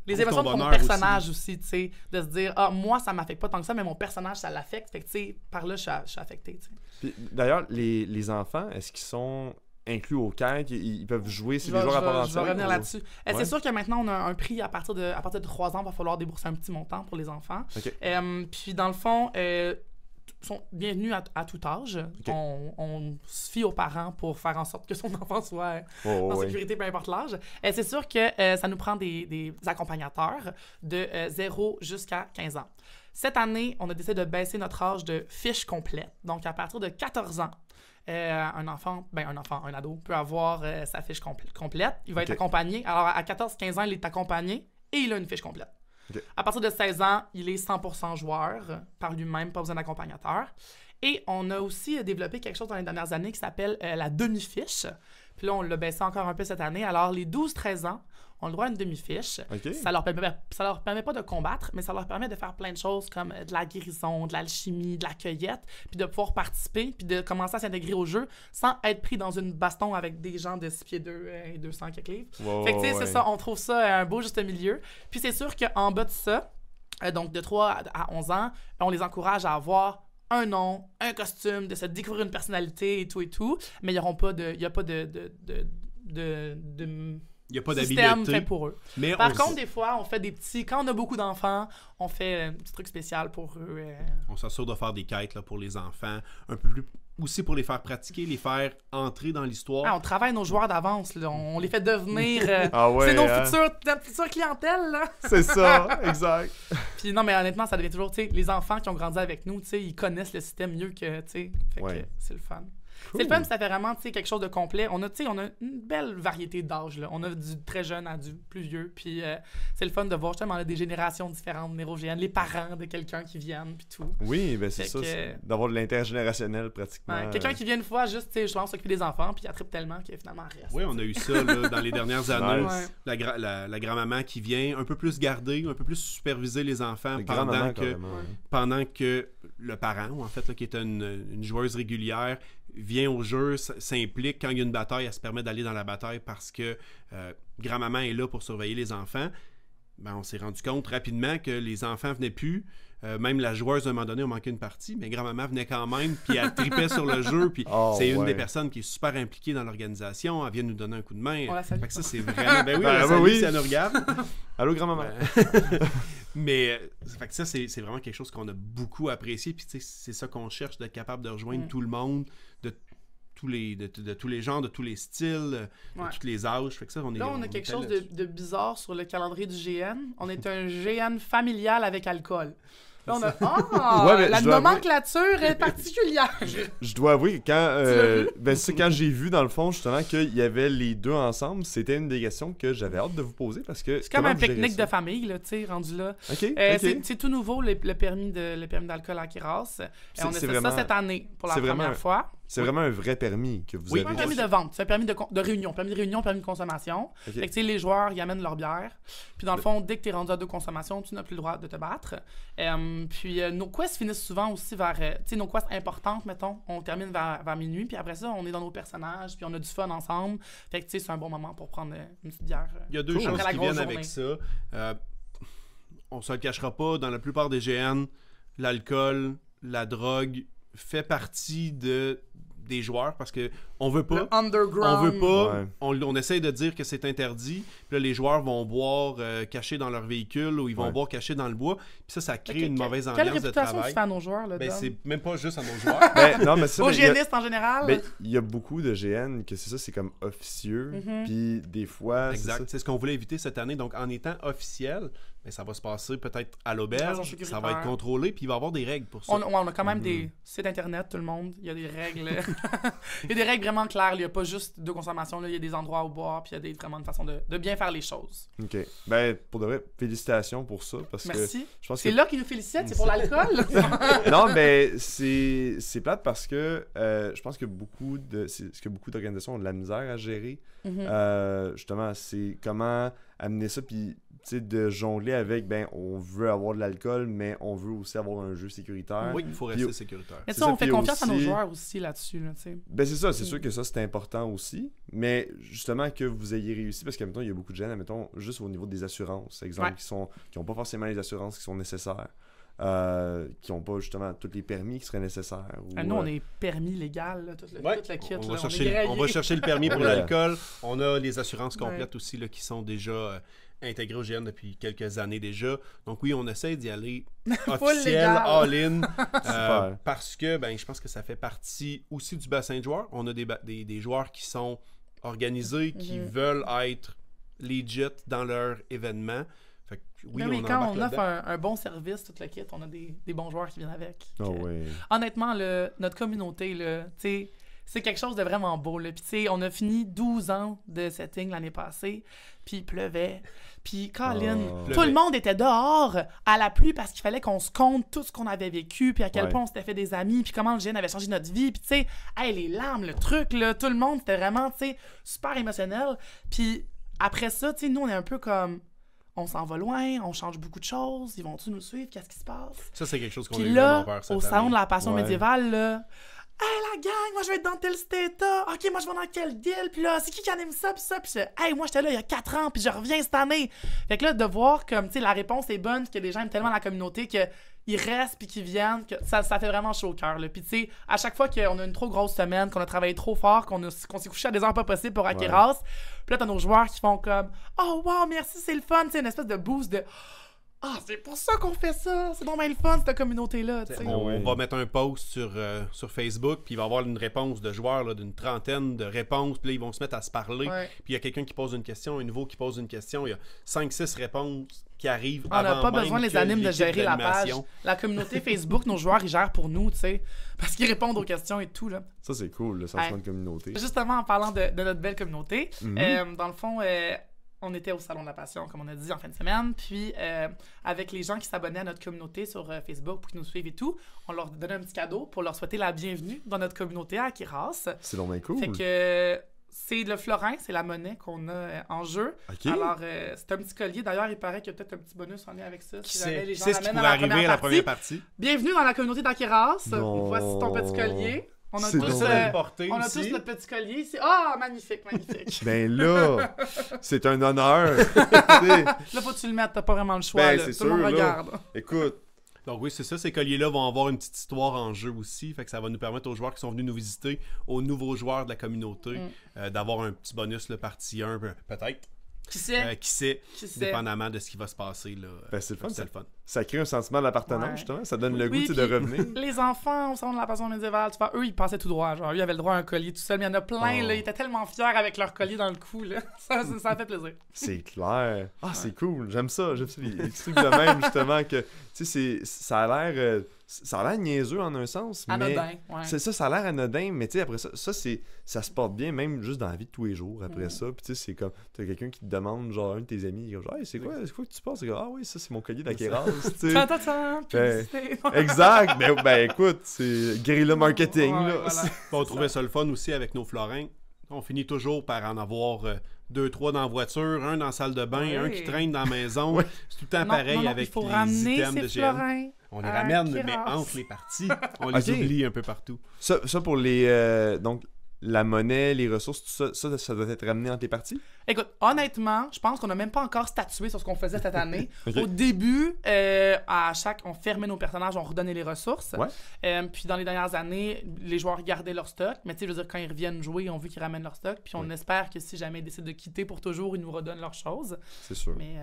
Les émotions de ton personnage aussi, tu sais, de se dire, moi, ça m'affecte pas tant que ça, mais mon personnage, ça l'affecte. Fait que, tu sais, par là, je suis affecté. D'ailleurs, les enfants, est-ce qu'ils sont inclus au quête? Ils peuvent jouer si les joueurs à part entière? Je vais revenir là-dessus. C'est sûr que maintenant, on a un prix à partir de 3 ans. Il va falloir débourser un petit montant pour les enfants. Puis, dans le fond... sont bienvenus à tout âge. On se fie aux parents pour faire en sorte que son enfant soit en sécurité, peu importe l'âge. C'est sûr que ça nous prend des accompagnateurs de 0 jusqu'à 15 ans. Cette année, on a décidé de baisser notre âge de fiche complète. Donc, à partir de 14 ans, un ado peut avoir sa fiche complète. Il va être accompagné. Alors, à 14-15 ans, il est accompagné et il a une fiche complète. À partir de 16 ans, il est 100% joueur par lui-même, pas besoin d'accompagnateur. Et on a aussi développé quelque chose dans les dernières années qui s'appelle la demi-fiche. Puis là, on l'a baissé encore un peu cette année. Alors, les 12-13 ans ont le droit à une demi-fiche. Ça leur permet pas de combattre, mais ça leur permet de faire plein de choses comme de la guérison, de l'alchimie, de la cueillette, puis de pouvoir participer, puis de commencer à s'intégrer au jeu sans être pris dans une baston avec des gens de 6 pieds 2 et 200 quelques livres. Fait que, tu sais, c'est ça, on trouve ça un beau juste milieu. Puis c'est sûr qu'en bas de ça, donc de 3 à 11 ans, on les encourage à avoir un nom, un costume, de se découvrir une personnalité et tout, mais il n'y a pas il n'y a pas système fait pour eux. Mais par contre, des fois, on fait des petits... Quand on a beaucoup d'enfants, on fait un petit truc spécial pour eux. On s'assure de faire des quêtes là, pour les enfants, un peu plus aussi pour les faire pratiquer, les faire entrer dans l'histoire. On travaille nos joueurs d'avance, là. On les fait devenir... c'est notre future clientèle, là. C'est ça, exact. Puis non, mais honnêtement, ça devient toujours... Les enfants qui ont grandi avec nous, ils connaissent le système mieux que... Fait que c'est le fun. Cool. C'est le fun, ça fait vraiment quelque chose de complet. On a une belle variété d'âge. Là. On a du très jeune à du plus vieux. Puis c'est le fun de voir justement des générations différentes venir au GN, les parents de quelqu'un qui viennent, puis tout. Oui, ben c'est ça, d'avoir de l'intergénérationnel pratiquement. Quelqu'un qui vient une fois juste, justement, s'occuper des enfants, puis il trippe tellement qu'il finalement reste. Oui, on a eu ça là, dans les dernières années. La grand-maman qui vient un peu plus garder, un peu plus superviser les enfants pendant que le parent, en fait, là, qui est une joueuse régulière, vient au jeu, s'implique. Quand il y a une bataille, elle se permet d'aller dans la bataille parce que grand-maman est là pour surveiller les enfants. Ben, on s'est rendu compte rapidement que les enfants venaient plus. Même la joueuse, à un moment donné, a manqué une partie, mais grand-maman venait quand même, puis elle tripait sur le jeu, puis c'est une des personnes qui est super impliquée dans l'organisation. Elle vient nous donner un coup de main. On la salue. Fait que ça, c'est vraiment... Ben oui, on la salue si elle nous regarde. Allô, grand-maman. Mais fait que ça, c'est vraiment quelque chose qu'on a beaucoup apprécié, puis c'est ça qu'on cherche, d'être capable de rejoindre tout le monde, de tous les genres, de tous les styles, de tous les âges. Fait que ça, on a quelque chose de bizarre sur le calendrier du GN. On est un GN familial avec alcool. Là, on a... la nomenclature est particulière. Je dois avouer que quand j'ai vu, dans le fond, justement, qu'il y avait les deux ensemble, c'était une des questions que j'avais hâte de vous poser parce que... C'est comme un pique-nique de famille, là, tu sais, rendu là. C'est tout nouveau, le permis d'alcool à Akiras. On a fait ça cette année pour la première fois. C'est vraiment un vrai permis que vous avez. C'est un permis de vente, c'est un permis de réunion, permis de consommation. Fait que, tu sais, les joueurs, ils amènent leur bière. Puis dans le fond, dès que tu es rendu à 2 consommations, tu n'as plus le droit de te battre. Puis nos quests finissent souvent aussi vers... tu sais, nos quests importantes, mettons, on termine vers minuit. Puis après ça, on est dans nos personnages, puis on a du fun ensemble. Fait que, tu sais, c'est un bon moment pour prendre une petite bière. Il y a deux choses qui viennent avec ça. On se le cachera pas, dans la plupart des GN, l'alcool, la drogue fait partie des joueurs parce que on veut pas. On essaye de dire que c'est interdit. Puis là, les joueurs vont boire cachés dans leur véhicule ou ils vont boire cachés dans le bois. Puis ça crée une mauvaise ambiance de travail. Quelle réputation tu fais à nos joueurs, là, c'est même pas juste à nos joueurs. Aux GNistes en général. Il y a beaucoup de GN que c'est comme officieux. Puis des fois... Exact. C'est ce qu'on voulait éviter cette année. Donc, en étant officiel, ça va se passer peut-être à l'auberge. Ça va être contrôlé. Puis il va y avoir des règles pour ça. On a quand même des sites internet, tout le monde. Il y a des règles. Il y a des règles vraiment claires. Il n'y a pas juste 2 consommations. Là. Il y a des endroits où boire. Puis il y a vraiment une façon de bien faire les choses. OK. Ben, pour de vrai, félicitations pour ça. Merci. C'est là qu'ils nous félicitent. C'est pour l'alcool. Non, mais c'est plate parce que je pense que beaucoup d'organisations ont de la misère à gérer. Justement, c'est comment amener ça. Puis de jongler avec, on veut avoir de l'alcool, mais on veut aussi avoir un jeu sécuritaire. Oui, il faut rester sécuritaire. Mais ça, on fait confiance à nos joueurs aussi là-dessus. Là, c'est ça, c'est sûr que ça, c'est important aussi. Mais justement, que vous ayez réussi, parce qu'en même temps, il y a beaucoup de jeunes, admettons, juste au niveau des assurances, exemple, qui n'ont pas forcément les assurances qui sont nécessaires. Qui n'ont pas justement tous les permis qui seraient nécessaires. Nous, on est permis légal, là, tout le kit. On va chercher le permis pour l'alcool. On a les assurances complètes aussi là, qui sont déjà intégrées au GN depuis quelques années déjà. Donc oui, on essaie d'y aller officiel, all-in, parce que je pense que ça fait partie aussi du bassin de joueurs. On a des joueurs qui sont organisés, qui veulent être legit dans leur événement. Oui, mais quand on offre un bon service, tout le kit, on a des bons joueurs qui viennent avec. Honnêtement, notre communauté, là, c'est quelque chose de vraiment beau. Puis on a fini 12 ans de setting l'année passée, puis il pleuvait. Puis Colin, tout le monde était dehors à la pluie parce qu'il fallait qu'on se compte tout ce qu'on avait vécu, puis à quel point on s'était fait des amis, puis comment le GN avait changé notre vie. Puis tu sais, les larmes, le truc, là, tout le monde, c'était vraiment, super émotionnel. Puis après ça, nous, on est un peu comme... On s'en va loin, on change beaucoup de choses, ils vont-tu nous suivre, qu'est-ce qui se passe? Ça, c'est quelque chose qu'on a eu vraiment peur cette année. Au salon de la passion médiévale, là, « Hey, la gang, moi, je vais être dans tel state-là. OK, moi, je vais dans quel deal? Puis là, c'est qui anime ça? Puis ça? Puis hey, moi, j'étais là il y a 4 ans, puis je reviens cette année. » Fait que là, de voir comme, tu sais, la réponse est bonne, que les gens aiment tellement la communauté qu'ils restent puis qu'ils viennent, que ça fait vraiment chaud au cœur. Puis tu sais, à chaque fois qu'on a une trop grosse semaine, qu'on a travaillé trop fort, qu'on s'est couché à des heures pas possibles pour Akiras, puis là, t'as nos joueurs qui font comme « Oh, wow, merci, c'est le fun. » Tu sais, une espèce de boost de... Ah, c'est pour ça qu'on fait ça! C'est donc bien le fun, cette communauté-là. On va mettre un post sur Facebook, puis il va y avoir une réponse de joueurs, là, d'une trentaine de réponses, puis là, ils vont se mettre à se parler. Puis il y a quelqu'un qui pose une question, un nouveau qui pose une question. Il y a 5-6 réponses qui arrivent avant même. On n'a pas besoin les animes de gérer la page. La communauté Facebook, nos joueurs, ils gèrent pour nous, tu sais, parce qu'ils répondent aux questions et tout. Là. Ça, c'est cool, le sentiment de communauté. Justement, en parlant de notre belle communauté, dans le fond... on était au Salon de la Passion, comme on a dit, en fin de semaine. Puis, avec les gens qui s'abonnaient à notre communauté sur Facebook pour qu'ils nous suivent et tout, on leur donnait un petit cadeau pour leur souhaiter la bienvenue dans notre communauté à Akiras. C'est donc bien cool. Fait que c'est le florin, c'est la monnaie qu'on a en jeu. Ok. Alors, c'est un petit collier. D'ailleurs, il paraît qu'il y a peut-être un petit bonus en lien avec ça. Qui Si jamais les gens sait ce qui l'amènent pourrait arriver à la première partie? Bienvenue dans la communauté d'Aqueras. Non. Voici ton petit collier. On a C'est tous, donc- on a tous notre petit collier ici. Ah, magnifique, magnifique. Ben là, c'est un honneur. Tu sais, Là, faut que tu le mettes, t'as pas vraiment le choix. Ben, là. c'est Tout le monde sûr, là. regarde. écoute, Donc oui, c'est ça, ces colliers-là vont avoir une petite histoire en jeu aussi, fait que ça va nous permettre aux joueurs qui sont venus nous visiter, aux nouveaux joueurs de la communauté, d'avoir un petit bonus, le partie 1, peut-être. Qui sait? Qui sait, Qui sait? dépendamment de ce qui va se passer. Là, ben, c'est le fun. c'est le fun. Ça crée un sentiment d'appartenance, Ouais. justement. Ça donne le goût Oui, tu sais, de puis revenir. Les enfants au salon de la passion médiévale, tu vois, eux, ils passaient tout droit. Genre, eux, ils avaient le droit à un collier tout seul. Mais il y en a plein, Oh. là. Ils étaient tellement fiers avec leur collier dans le cou, là. Ça fait plaisir. C'est clair. Ah, c'est cool. J'aime ça. J'aime ça. Les trucs de même, justement, que, tu sais, ça a l'air niaiseux en un sens. Anodin, mais ouais. C'est ça, ça a l'air anodin, mais tu sais, après ça, ça se porte bien, même juste dans la vie de tous les jours, après Mm. ça. Puis tu sais, c'est comme, t'as quelqu'un qui te demande, genre, un de tes amis, genre, hey, c'est quoi que tu penses? C'est comme, ah oui, ça, c'est mon collier d'Aqueras, tu sais. Tant, Ben, publicité. Exact. Ben, écoute, c'est guérilla marketing, Ouais, là. voilà. On trouvait ça le fun aussi avec nos florins. On finit toujours par en avoir 2-3 dans la voiture, un dans la salle de bain, Ouais. un qui traîne dans la maison. Ouais. C'est tout le temps Non, pareil non, avec il faut les ramener items ces de GN. florins. On les à ramène, mais Aquiras. entre les parties, on les Ok. oublie un peu partout. Ça pour les. Donc, la monnaie, les ressources, tout ça, ça doit être ramené entre les parties? Écoute, honnêtement, je pense qu'on n'a même pas encore statué sur ce qu'on faisait cette année. Ok. Au début, on fermait nos personnages, on redonnait les ressources. Ouais. Puis dans les dernières années, les joueurs gardaient leur stock. Mais tu sais, je veux dire, quand ils reviennent jouer, on veut qu'ils ramènent leur stock. Puis on espère que si jamais ils décident de quitter pour toujours, ils nous redonnent leurs choses. C'est sûr. Mais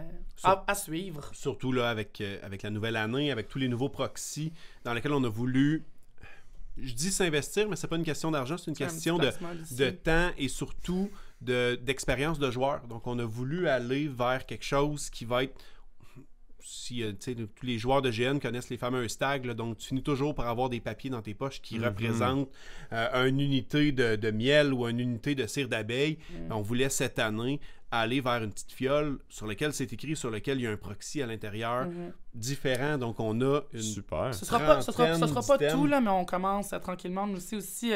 à suivre. Surtout là avec la nouvelle année, avec tous les nouveaux proxys dans lesquels on a voulu, je dis s'investir, mais c'est pas une question d'argent, c'est une C'est un question petit de placement ici. temps et surtout d'expérience de joueur. Donc on a voulu aller vers quelque chose qui va être, si tu sais, tous les joueurs de GN connaissent les fameux stags, là, donc tu finis toujours par avoir des papiers dans tes poches qui représentent une unité de miel ou une unité de cire d'abeille. On voulait cette année aller vers une petite fiole sur laquelle c'est écrit, sur laquelle il y a un proxy à l'intérieur différent. Donc on a une Super. Ce sera pas trentaine tout, d'items. là, mais on commence tranquillement. Nous aussi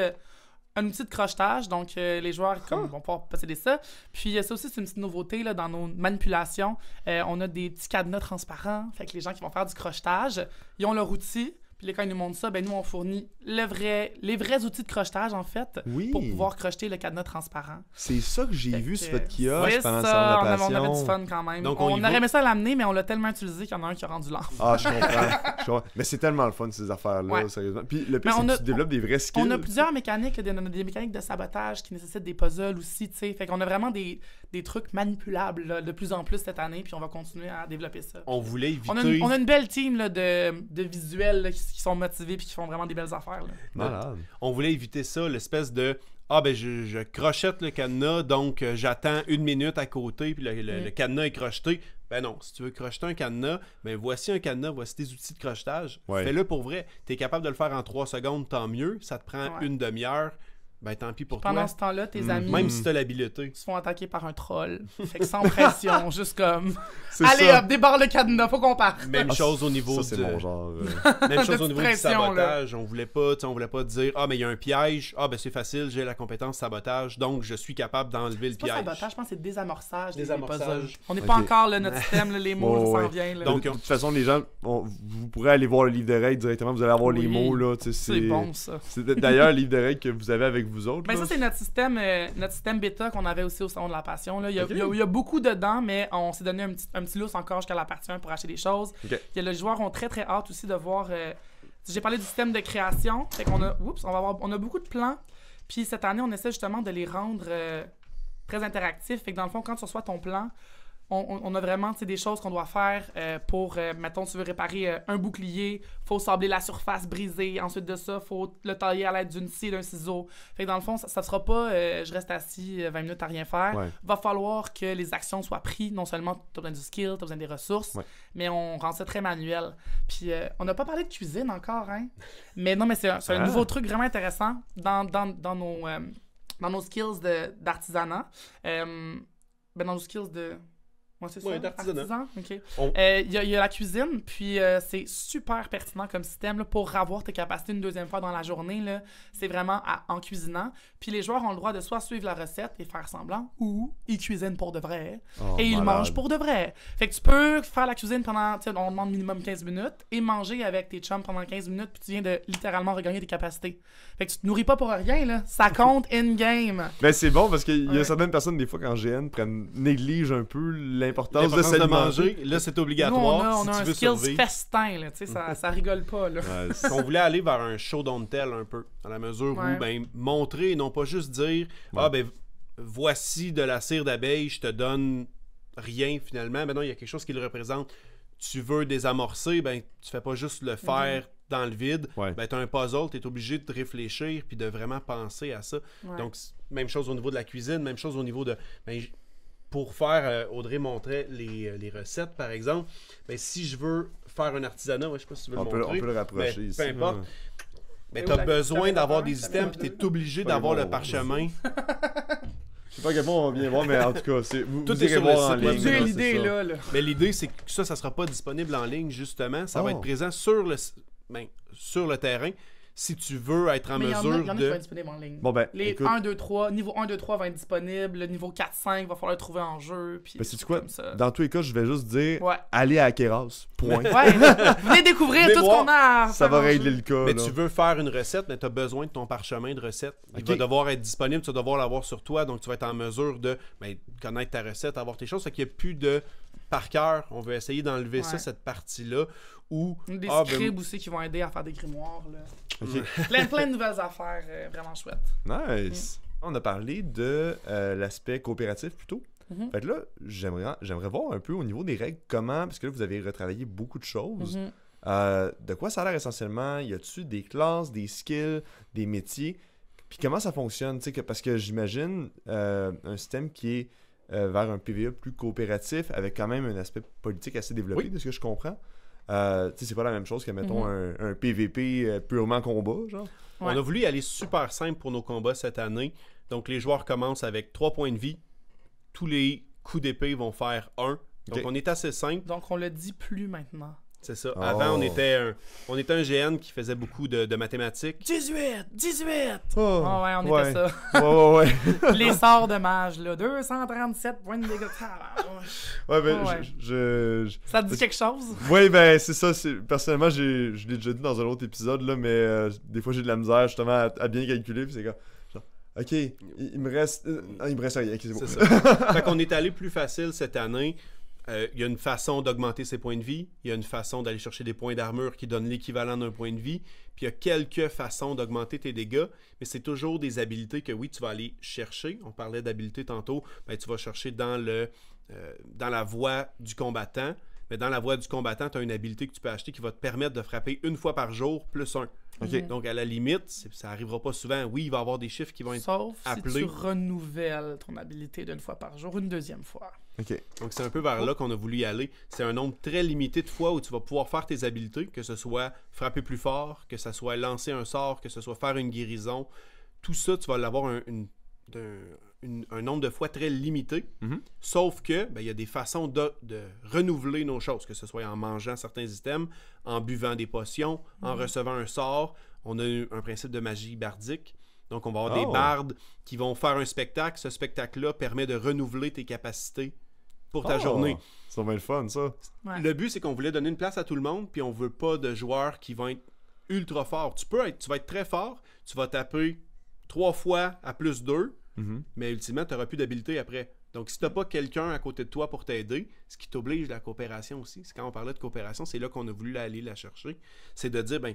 un outil de crochetage. Donc, les joueurs vont pouvoir posséder ça. Puis, ça aussi, c'est une petite nouveauté là, dans nos manipulations. On a des petits cadenas transparents. Fait que les gens qui vont faire du crochetage, ils ont leur outil. Puis là, quand ils nous montrent ça, ben nous, on fournit les vrais outils de crochetage, en fait, Oui. pour pouvoir crocheter le cadenas transparent. C'est ça que j'ai Fait vu que, sur votre kiosque c'est pendant le ça, salon de on la avait passion. du fun quand même. Donc, on on y aurait va. aimé ça l'amener, mais on l'a tellement utilisé qu'il y en a un qui a rendu lent. Ah, je comprends. Mais c'est tellement le fun, ces affaires-là, Ouais. sérieusement. Puis le pire, Mais c'est on que a- tu développes des vrais skills. On a plusieurs mécaniques, là, on a des mécaniques de sabotage qui nécessitent des puzzles aussi, tu sais. Fait qu'on a vraiment des trucs manipulables là, de plus en plus cette année, puis on va continuer à développer ça. On voulait éviter... On a une belle team là, de visuels là, qui sont motivés puis qui font vraiment des belles affaires. Là. Malade. On voulait éviter ça, l'espèce de je crochette le cadenas, donc j'attends 1 minute à côté, puis le cadenas est crocheté. Ben non, si tu veux crocheter un cadenas, ben voici un cadenas, voici des outils de crochetage. Ouais. Fais-le pour vrai. T'es capable de le faire en 3 secondes, tant mieux. Ça te prend Ouais. une demi-heure, ben tant pis pour Pendant toi. ce temps-là, tes amis Même si t'as l'habileté. se font attaquer par un troll. Fait que sans pression, juste comme C'est allez ça. hop, débarre le cadenas, faut qu'on parte. Même Ah, chose au niveau Ça, c'est de... mon genre. Même chose au De niveau du pression, sabotage. On voulait pas dire mais il y a un piège. Ben c'est facile, j'ai la compétence sabotage, donc je suis capable d'enlever le C'est pas piège. sabotage, je pense que c'est désamorçage. des Désamorçage. puzzles. On n'est pas Ok. encore là, notre système, là, les mots, Ouais, ça ouais. s'en vient. Là. Donc, De toute façon, les gens, vous pourrez aller voir le livre de règles directement, vous allez avoir les Oui. mots, là. Tu sais, c'est bon ça. C'est d'ailleurs le livre de règles que vous avez avec vous autres. Ben là. ça, c'est notre système bêta qu'on avait aussi au Salon de la Passion. Là. Il Ok. y a beaucoup dedans, mais on s'est donné un petit lousse encore jusqu'à la partie 1 pour acheter des choses. Ok. Les joueurs ont très très hâte aussi de voir... j'ai parlé du système de création. Fait qu'on a, on a beaucoup de plans. Puis cette année, on essaie justement de les rendre très interactifs. Fait que dans le fond, quand tu reçois ton plan, on a vraiment des choses qu'on doit faire pour, mettons, tu veux réparer un bouclier, faut sabler la surface brisée. Ensuite de ça, faut le tailler à l'aide d'une scie et d'un ciseau. Fait que dans le fond, ça sera pas je reste assis 20 minutes à rien faire. Ouais. Va falloir que les actions soient prises. Non seulement tu as besoin du skill, tu as besoin des ressources, Ouais. mais on rend ça très manuel. Puis on n'a pas parlé de cuisine encore, hein? Mais non, mais c'est un nouveau truc vraiment intéressant dans nos skills d'artisanat. Dans nos skills de... Moi, c'est Ouais, ça. d'artisanat. OK. On- Il y a la cuisine, puis c'est super pertinent comme système là, pour avoir tes capacités une deuxième fois dans la journée. Là. C'est vraiment en cuisinant. Puis les joueurs ont le droit de soit suivre la recette et faire semblant, ou ils cuisinent pour de vrai. Oh, Et ils malade. mangent pour de vrai. Fait que tu peux faire la cuisine pendant, tu sais, on demande minimum 15 minutes, et manger avec tes chums pendant 15 minutes, puis tu viens de littéralement regagner tes capacités. Fait que tu te nourris pas pour rien, là. Ça compte in-game. Ben c'est bon parce qu'il y a Ouais. certaines personnes, des fois, quand GN, négligent un peu l'importance de L'importance de s'alimenter. manger, là, c'est Nous, obligatoire on a si un tu veux skills survivre. festin, là. Tu sais, ça rigole pas, là. Ouais, c'est- On voulait aller vers un show don't tell un peu, dans la mesure Ouais. où, ben, montrer et non pas juste dire ah, ben, voici de la cire d'abeille, je te donne rien finalement. Ben non, il y a quelque chose qui le représente. Tu veux désamorcer, ben, tu fais pas juste le faire dans le vide. Ouais. Ben, tu as un puzzle, tu es obligé de réfléchir puis de vraiment penser à ça. Ouais. Donc, même chose au niveau de la cuisine, même chose au niveau de. Ben, pour faire, Audrey montrait les recettes, par exemple. Ben, si je veux faire un artisanat, ouais, je sais pas si tu veux on, le peut, montrer. on peut le rapprocher Ben, ici. peu importe. Ouais. Ben, Et t'as où la- besoin t'as d'avoir fait des un, items, t'as puis fait t'es obligé Pas d'avoir bon. le parchemin. Je sais pas à quel point on va bien voir, mais en tout cas, vous Tout est irez sur le voir en site web. ligne. J'ai là, c'est l'idée, ça. là. Mais l'idée, c'est que ça sera pas disponible en ligne, justement. Ça va Oh. être présent sur sur le terrain. Si tu veux être en Mais il y en a mesure qui vont de... être disponibles en ligne. Bon, ben, Les écoute, 1, 2, 3, niveau 1, 2, 3 va être disponible. Le niveau 4, 5 va falloir le trouver en jeu. Puis ben, sais-tu quoi? comme ça. Dans tous les cas, je vais juste dire Ouais. allez à Keras. Point. Ouais, venez découvrir Venez tout ce voir. qu'on a à Ça faire va en régler jeu. le cas. Mais là. tu veux faire une recette, mais tu as besoin de ton parchemin de recette. Il Ok. va devoir être disponible, tu vas devoir l'avoir sur toi, donc tu vas être en mesure de connaître ta recette, avoir tes choses. Fait qu'il n'y a plus de par cœur. On veut essayer d'enlever ça, Ouais. cette partie-là. Où, Des ben, scribes aussi qui vont aider à faire des grimoires. Là. Ok. Plein de nouvelles affaires vraiment chouettes. Nice. On a parlé de l'aspect coopératif plutôt. Mhm. Fait que là, j'aimerais voir un peu au niveau des règles comment, parce que là, vous avez retravaillé beaucoup de choses. Mhm. De quoi ça a l'air essentiellement? Y a-tu des classes, des skills, des métiers? Puis comment ça fonctionne? Tu sais, parce que j'imagine un système qui est vers un PvE plus coopératif avec quand même un aspect politique assez développé, Oui. de ce que je comprends. Tu sais, c'est pas la même chose que, mettons, un PvP purement combat, genre. on Ouais. a voulu y aller super simple pour nos combats cette année. Donc les joueurs commencent avec 3 points de vie. Tous les coups d'épée vont faire 1. Donc Ok. on est assez simple. Donc, on le dit plus maintenant. C'est ça. Oh. Avant, on était un GN qui faisait beaucoup de mathématiques. 18! 18! Oh, Ah ouais, on était ça. Ouais. Les sorts de mage, là. 237 points de dégâts. Ouais, ben, Ouais. Ça te dit quelque chose? Ouais, ben, c'est ça. Personnellement, je l'ai déjà dit dans un autre épisode, là, mais des fois, j'ai de la misère, justement, à bien calculer, puis c'est comme, genre, OK, il me reste rien, excusez-moi. C'est ça. Fait qu'on est allé plus facile cette année. Il y a une façon d'augmenter ses points de vie. Il y a une façon d'aller chercher des points d'armure qui donnent l'équivalent d'un point de vie. Puis il y a quelques façons d'augmenter tes dégâts, mais c'est toujours des habilités que oui, tu vas aller chercher. On parlait d'habilités tantôt. Ben, tu vas chercher dans la voie du combattant. Mais dans la voie du combattant, tu as une habilité que tu peux acheter qui va te permettre de frapper une fois par jour plus 1. OK. Donc à la limite, ça arrivera pas souvent. Oui, il va y avoir des chiffres qui vont être... Sauf si appelé. tu renouvelles ton habilité d'une fois par jour, une deuxième fois. OK. Donc, c'est un peu vers là qu'on a voulu y aller. C'est un nombre très limité de fois où tu vas pouvoir faire tes habilités, que ce soit frapper plus fort, que ce soit lancer un sort, que ce soit faire une guérison. Tout ça, tu vas l'avoir un nombre de fois très limité. Mhm. Sauf que, ben, il y a des façons de renouveler nos choses, que ce soit en mangeant certains items, en buvant des potions, en recevant un sort. On a un principe de magie bardique. Donc, on va avoir des bardes qui vont faire un spectacle. Ce spectacle-là permet de renouveler tes capacités pour ta journée. Ça va être le fun, ça. Ouais. Le but, c'est qu'on voulait donner une place à tout le monde, puis on veut pas de joueurs qui vont être ultra forts. Tu vas être très fort, tu vas taper 3 fois à plus 2, Mhm. mais ultimement, tu n'auras plus d'habilité après. Donc, si tu n'as pas quelqu'un à côté de toi pour t'aider, ce qui t'oblige la coopération aussi, c'est quand on parlait de coopération, c'est là qu'on a voulu aller la chercher, c'est de dire, ben,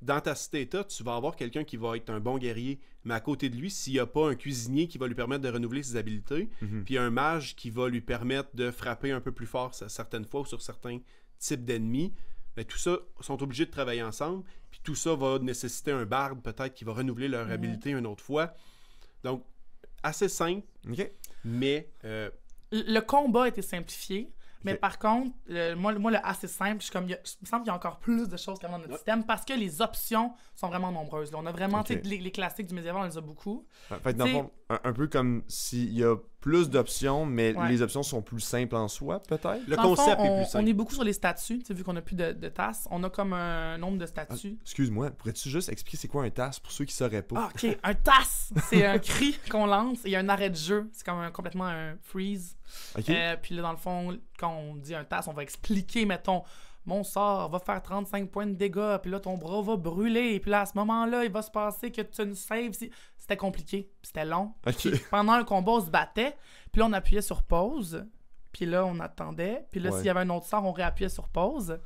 dans ta cité-état, tu vas avoir quelqu'un qui va être un bon guerrier, mais à côté de lui, s'il n'y a pas un cuisinier qui va lui permettre de renouveler ses habiletés, puis un mage qui va lui permettre de frapper un peu plus fort certaines fois ou sur certains types d'ennemis, ben, tout ça sont obligés de travailler ensemble, puis tout ça va nécessiter un barde peut-être qui va renouveler leur habilité une autre fois. Donc, assez simple, OK. mais Le combat a été simplifié, mais Ok. par contre, moi, le assez simple, je suis comme, il me semble qu'il y a encore plus de choses qu'avant dans notre système parce que les options sont vraiment nombreuses. Là. On a vraiment, Ok. tu sais, les classiques du médiéval, on les a beaucoup. Fait que dans le T'sais- fond, un peu comme s'il y a plus d'options, mais Ouais. les options sont plus simples en soi, peut-être? Le Dans le concept fond, est plus simple. On est beaucoup sur les statuts, tu sais, vu qu'on n'a plus de tasses. On a comme un nombre de statuts. Excuse-moi, pourrais-tu juste expliquer c'est quoi un TAS pour ceux qui sauraient pas? Ah, ok. Un TAS, c'est un cri qu'on lance et il y a un arrêt de jeu. C'est comme complètement un freeze. Ok. Puis là, dans le fond, quand on dit un TAS, on va expliquer, mettons, mon sort va faire 35 points de dégâts, puis là, ton bras va brûler, puis là, à ce moment-là, il va se passer que tu ne saves. C'était compliqué, puis c'était long. Ok. Puis pendant un combat, on se battait, puis là, on appuyait sur pause, puis là, on attendait, puis là, Ouais. s'il y avait un autre sort, on réappuyait sur pause.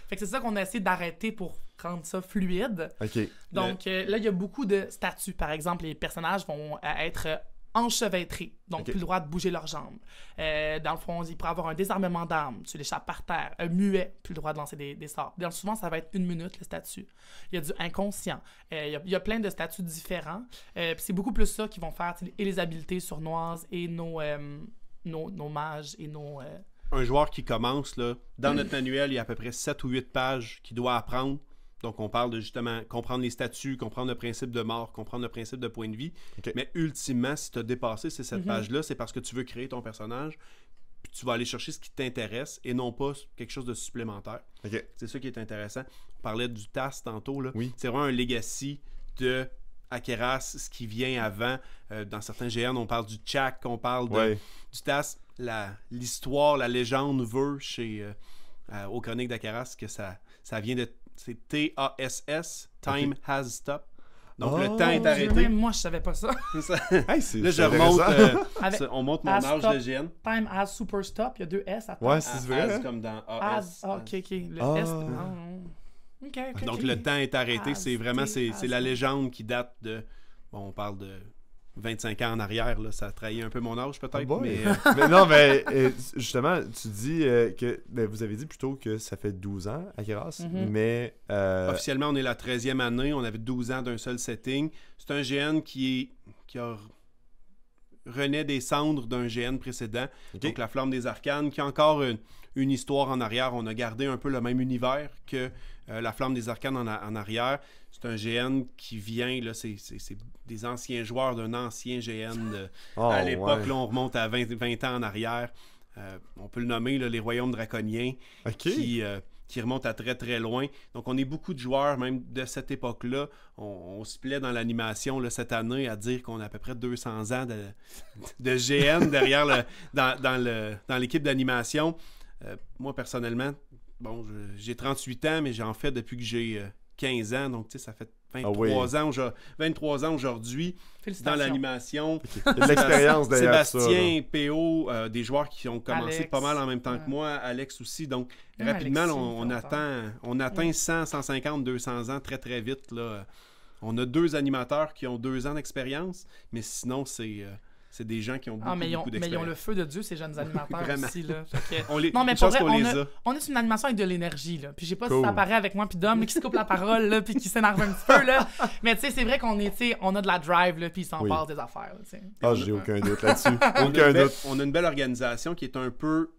Fait que c'est ça qu'on a essayé d'arrêter pour rendre ça fluide. Ok. Donc là, il y a beaucoup de statuts. Par exemple, les personnages vont être enchevêtrés, donc Ok. plus le droit de bouger leurs jambes. Dans le fond, il pourrait avoir un désarmement d'armes, tu l'échappes par terre. Un muet, plus le droit de lancer des sorts. Donc, souvent, ça va être 1 minute, le statut. Il y a du inconscient. Il y a plein de statuts différents. Puis c'est beaucoup plus ça qui vont faire, et les habiletés sournoises et nos mages et nos... Un joueur qui commence, là, dans notre manuel, il y a à peu près 7 ou 8 pages qu'il doit apprendre. Donc, on parle de justement comprendre les statuts, comprendre le principe de mort, comprendre le principe de point de vie. Ok. Mais ultimement, si tu as dépassé ces 7 pages-là, c'est parce que tu veux créer ton personnage, puis tu vas aller chercher ce qui t'intéresse et non pas quelque chose de supplémentaire. Ok. C'est ça qui est intéressant. On parlait du TAS tantôt. Là. Oui. C'est vraiment un legacy de Akeras, ce qui vient avant. Dans certains GN, on parle du Chak, on parle Ouais. du TAS. L'histoire, la légende veut aux Chroniques d'Akeras que ça vient de... C'est TASS, Time Has Stopped. Donc, le Oh, temps est Mon Dieu, arrêté. même moi, je savais pas ça. Ça- Hey, c'est Là, je c'est remonte... intéressant. Avec on monte mon Has âge Stopped. de GN. Time as super stop, il y a 2 S à temps. Ouais, c'est vrai. As hein? comme dans As, AS. ah, ok, ok. Le Ah. S. Ah, ok. Donc, le temps est arrêté. As, C'est vraiment... C'est la As. légende qui date de... Bon, on parle de 25 ans en arrière. Là, ça a trahi un peu mon âge, peut-être. Ah boy. mais Mais non, mais justement, tu dis que... Ben, vous avez dit plutôt que ça fait 12 ans, Akeras, Mhm. mais... officiellement, on est la 13e année. On avait 12 ans d'un seul setting. C'est un GN qui renaît des cendres d'un GN précédent. Ok. Donc, la Flamme des Arcanes, qui a encore une histoire en arrière. On a gardé un peu le même univers que la Flamme des Arcanes en arrière. C'est un GN qui vient, là, c'est des anciens joueurs d'un ancien GN Oh, à l'époque. ouais. Là, on remonte à 20 ans en arrière. On peut le nommer là, les Royaumes Draconiens, Ok. qui remonte à très très loin. Donc on est beaucoup de joueurs, même de cette époque-là. On se plaît dans l'animation là, cette année à dire qu'on a à peu près 200 ans de GN derrière dans l'équipe d'animation. Moi personnellement, bon, j'ai 38 ans, mais j'en fais depuis que j'ai 15 ans. Donc tu sais, ça fait 23 ans aujourd'hui dans Félicitations. l'animation. Il y a de l'expérience derrière ça. Sébastien, PO, des joueurs qui ont commencé Alex. pas mal en même temps que Ouais. moi, Alex aussi. Donc, Même rapidement, Alexis, là, ça fait on atteint 100, 150, 200 ans très, très vite. Là. On a 2 animateurs qui ont 2 ans d'expérience, mais sinon, c'est des gens qui ont beaucoup, Ah, mais ils ont d'expérience. le feu de Dieu, ces jeunes animateurs Vraiment. aussi. Là. Fait que- On les, Non, mais une pour chance vrai, qu'on les a. on est sur une animation avec de l'énergie, là. Puis je sais pas Cool. si ça apparaît avec moi puis Dom, là, qui se coupe la parole, là, puis qui s'énerve un petit peu, là. Mais tu sais, c'est vrai qu'on est, tu sais, on a de la drive, là, puis il s'en Oui. passe des affaires, là, tu sais. Ah, j'ai aucun doute là-dessus. On a Aucun une belle- doute. on a une belle organisation qui est un peu...